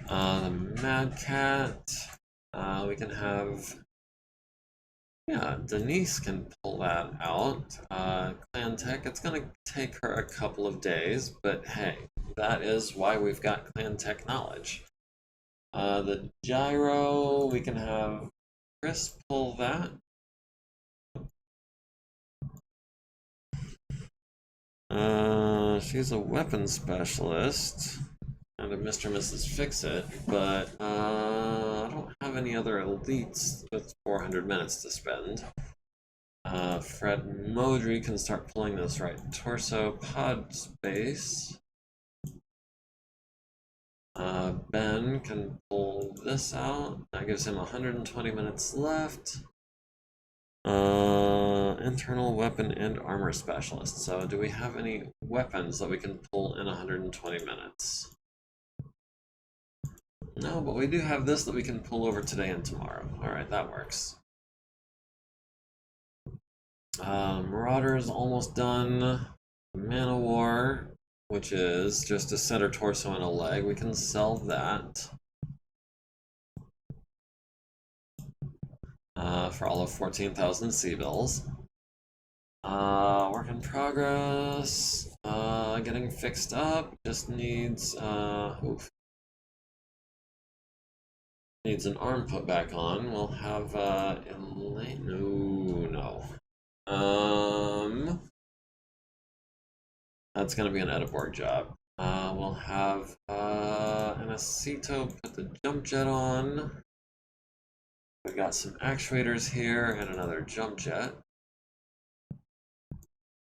The Mad Cat, we can have... Yeah, Denise can pull that out. Clan Tech, it's gonna take her a couple of days, but hey, that is why we've got Clan Tech knowledge. The Gyro, we can have Chris pull that. She's a weapon specialist and a Mr. and Mrs. Fix-It, but I don't have any other elites with 400 minutes to spend. Fred Modry can start pulling this right torso pod space. Ben can pull this out. That gives him 120 minutes left. Internal weapon and armor specialist. So do we have any weapons that we can pull in 120 minutes? No, but we do have this that we can pull over today and tomorrow. Alright, that works. Marauder's almost done. Man of War, which is just a center torso and a leg. We can sell that. For all of 14,000 C-bills. Work in progress. Getting fixed up. Just needs needs an arm put back on. We'll have Elaine. No. That's gonna be an Ediborg job. We'll have Anacito put the jump jet on. We've got some actuators here and another jump jet.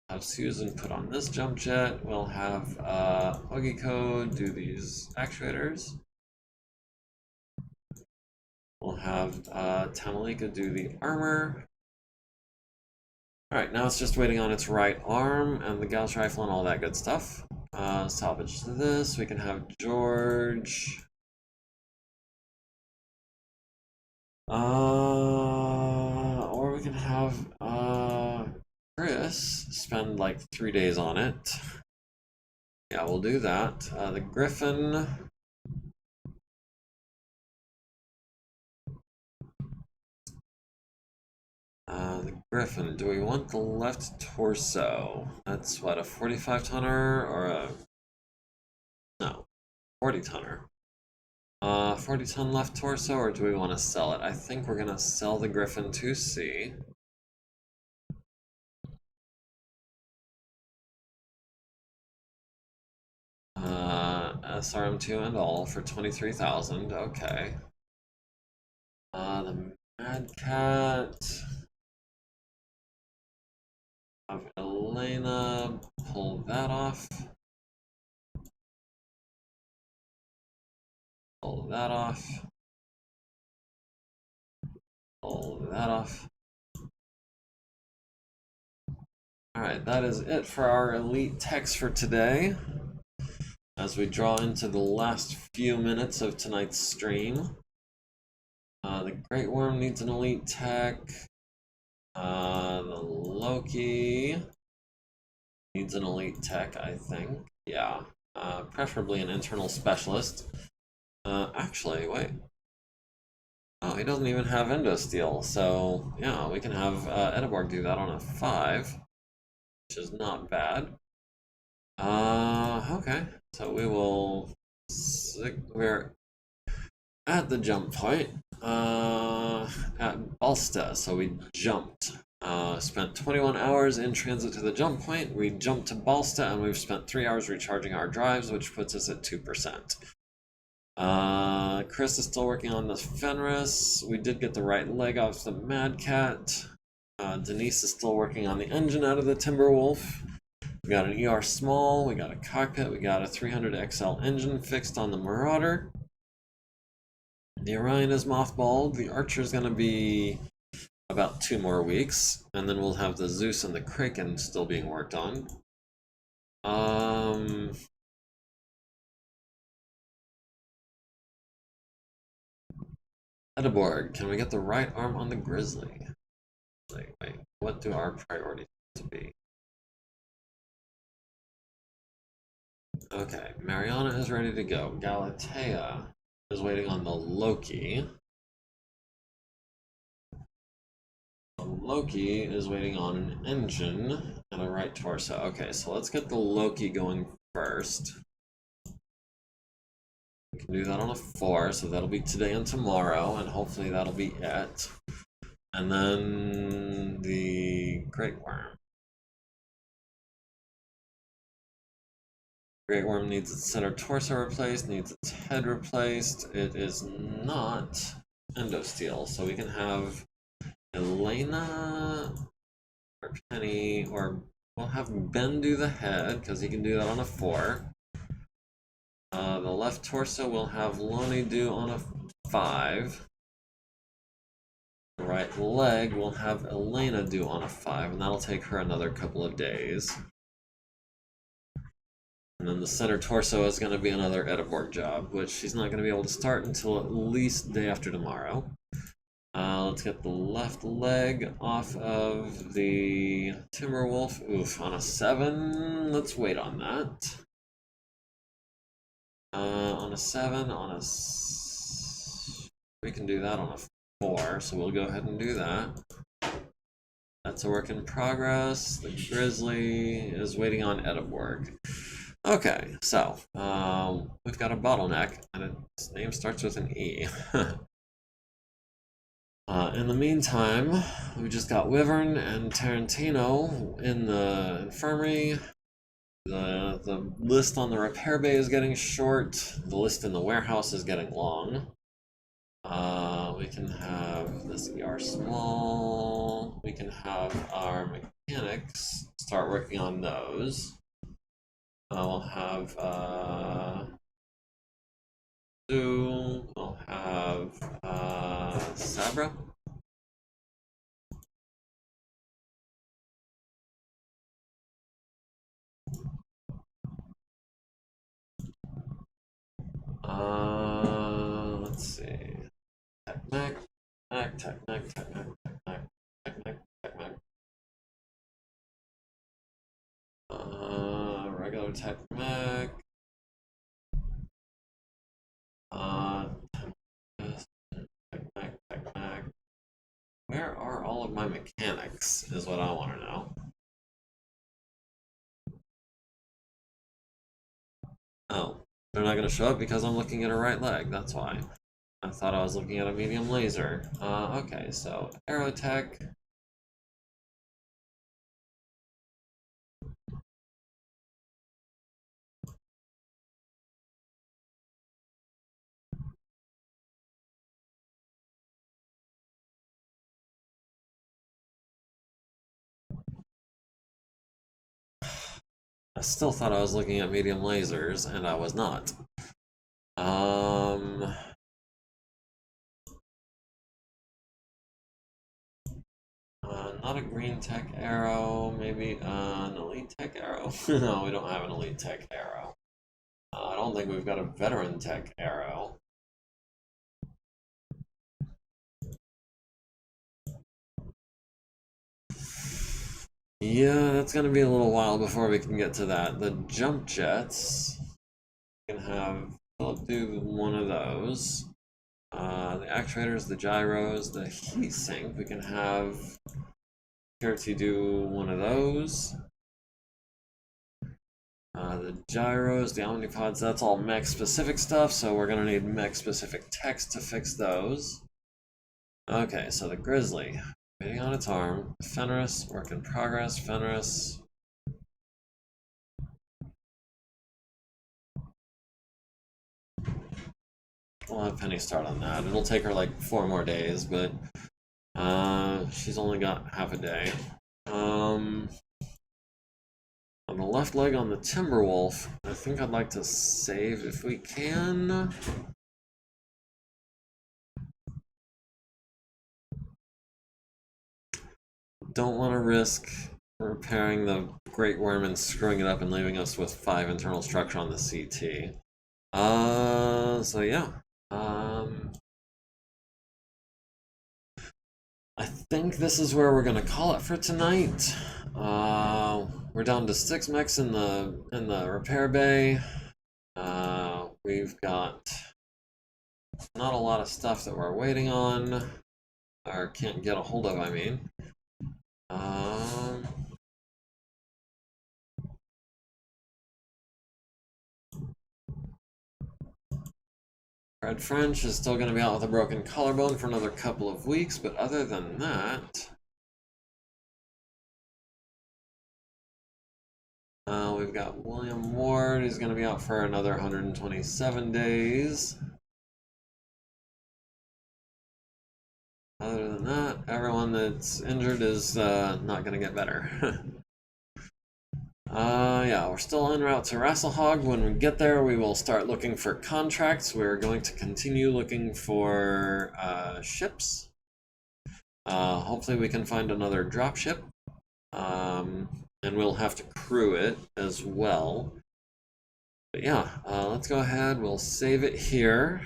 Have Susan put on this jump jet. We'll have Ogiko do these actuators. We'll have Tamalika do the armor. Alright, now it's just waiting on its right arm and the Gauss rifle and all that good stuff. Salvage this. We can have George. Or we can have Chris spend like 3 days on it. Yeah, we'll do that. The Griffin. The Griffin, do we want the left torso? That's what, a 45 tonner or a... No, 40 tonner. 40 ton left torso, or do we want to sell it? I think we're gonna sell the Griffin to C. SRM2 and all for 23,000, okay. The Mad Cat. Have Elena pull that off. Pull that off. Pull that off. Alright, that is it for our elite techs for today. As we draw into the last few minutes of tonight's stream. The Great Worm needs an elite tech. The Loki needs an elite tech, I think. Yeah. Preferably an internal specialist. Actually, wait. Oh, he doesn't even have Endosteel, so yeah, we can have Ediborg do that on a 5, which is not bad. Okay, so we will... at the jump point at Balsta. So we jumped. Spent 21 hours in transit to the jump point. We jumped to Balsta, and we've spent 3 hours recharging our drives, which puts us at 2%. Chris is still working on the Fenris. We did get the right leg off the Mad Cat. Denise is still working on the engine out of the Timberwolf. We got an ER small, we got a cockpit, we got a 300 XL engine fixed on the Marauder. The Orion is mothballed. The Archer is going to be about 2 more weeks, and then we'll have the Zeus and the Kraken still being worked on. Edeborg, can we get the right arm on the Grizzly? Wait, what do our priorities to be? Okay, Mariana is ready to go. Galatea is waiting on the Loki. Loki is waiting on an engine and a right torso. Okay, so let's get the Loki going first. We can do that on a 4, so that'll be today and tomorrow, and hopefully that'll be it. And then the Great Worm. Great Worm needs its center torso replaced, needs its head replaced. It is not endosteel, so we can have Elena or Penny, or we'll have Ben do the head because he can do that on a 4. The left torso will have Lonnie do on a 5. The right leg will have Elena do on a 5, and that'll take her another couple of days. And then the center torso is going to be another Edeborg job, which she's not going to be able to start until at least day after tomorrow. Let's get the left leg off of the Timberwolf. Oof, on a 7. Let's wait on that. On a 7, we can do that on a 4, so we'll go ahead and do that. That's a work in progress. The Grizzly is waiting on Edeborg. Okay, so we've got a bottleneck, and its name starts with an E. In the meantime, we just got Wyvern and Tarantino in the infirmary. The list on the repair bay is getting short. The list in the warehouse is getting long. We can have this ER small. We can have our mechanics start working on those. We'll have Sue. We'll have Sabra. Let's see. MekMek, MekMek. Regular MekMek. MekMek. Where are all of my mechanics, is what I want to know. Oh, they're not going to show up because I'm looking at a right leg, that's why. I thought I was looking at a medium laser. Okay, so Aerotech. I still thought I was looking at medium lasers, and I was not. Not a green tech arrow, maybe an elite tech arrow? No, we don't have an elite tech arrow. I don't think we've got a veteran tech arrow. Yeah, that's gonna be a little while before we can get to that. The jump jets, we can have Philip do one of those. The actuators, the gyros, the heat sink, we can have Kirti do one of those. The gyros, the omnipods, that's all mech specific stuff, so we're gonna need mech specific text to fix those. Okay, so the grizzly, waiting on its arm. Fenris, work in progress, Fenris. We'll have Penny start on that. It'll take her like 4 more days, but she's only got half a day. On the left leg on the Timberwolf, I think I'd like to save if we can. Don't want to risk repairing the Great Worm and screwing it up and leaving us with 5 internal structure on the CT. So yeah. I think this is where we're gonna call it for tonight. We're down to 6 mechs in the repair bay. We've got not a lot of stuff that we're waiting on, or can't get a hold of, I mean. Fred French is still going to be out with a broken collarbone for another couple of weeks, but other than that, we've got William Ward. He's going to be out for another 127 days. Other than that, everyone that's injured is not going to get better. Yeah, we're still en route to Rasalhague. When we get there, we will start looking for contracts. We're going to continue looking for ships. Hopefully we can find another dropship. And we'll have to crew it as well. But yeah, let's go ahead. We'll save it here.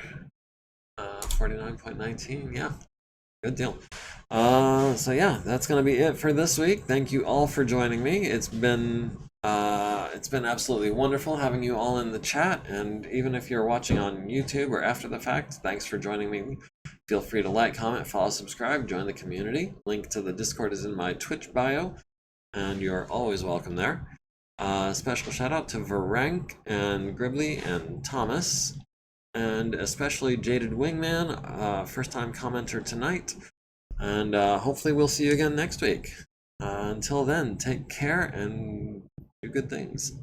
49.19, yeah. Good deal. So yeah, that's gonna be it for this week. Thank you all for joining me. It's been absolutely wonderful having you all in the chat, and even if you're watching on YouTube or after the fact, thanks for joining me. Feel free to like, comment, follow, subscribe, join the community. Link to the Discord is in my Twitch bio, and you're always welcome there. Special shout out to Varank and Gribbly and Thomas, and especially Jaded Wingman, first time commenter tonight. And hopefully we'll see you again next week. Until then, take care and do good things.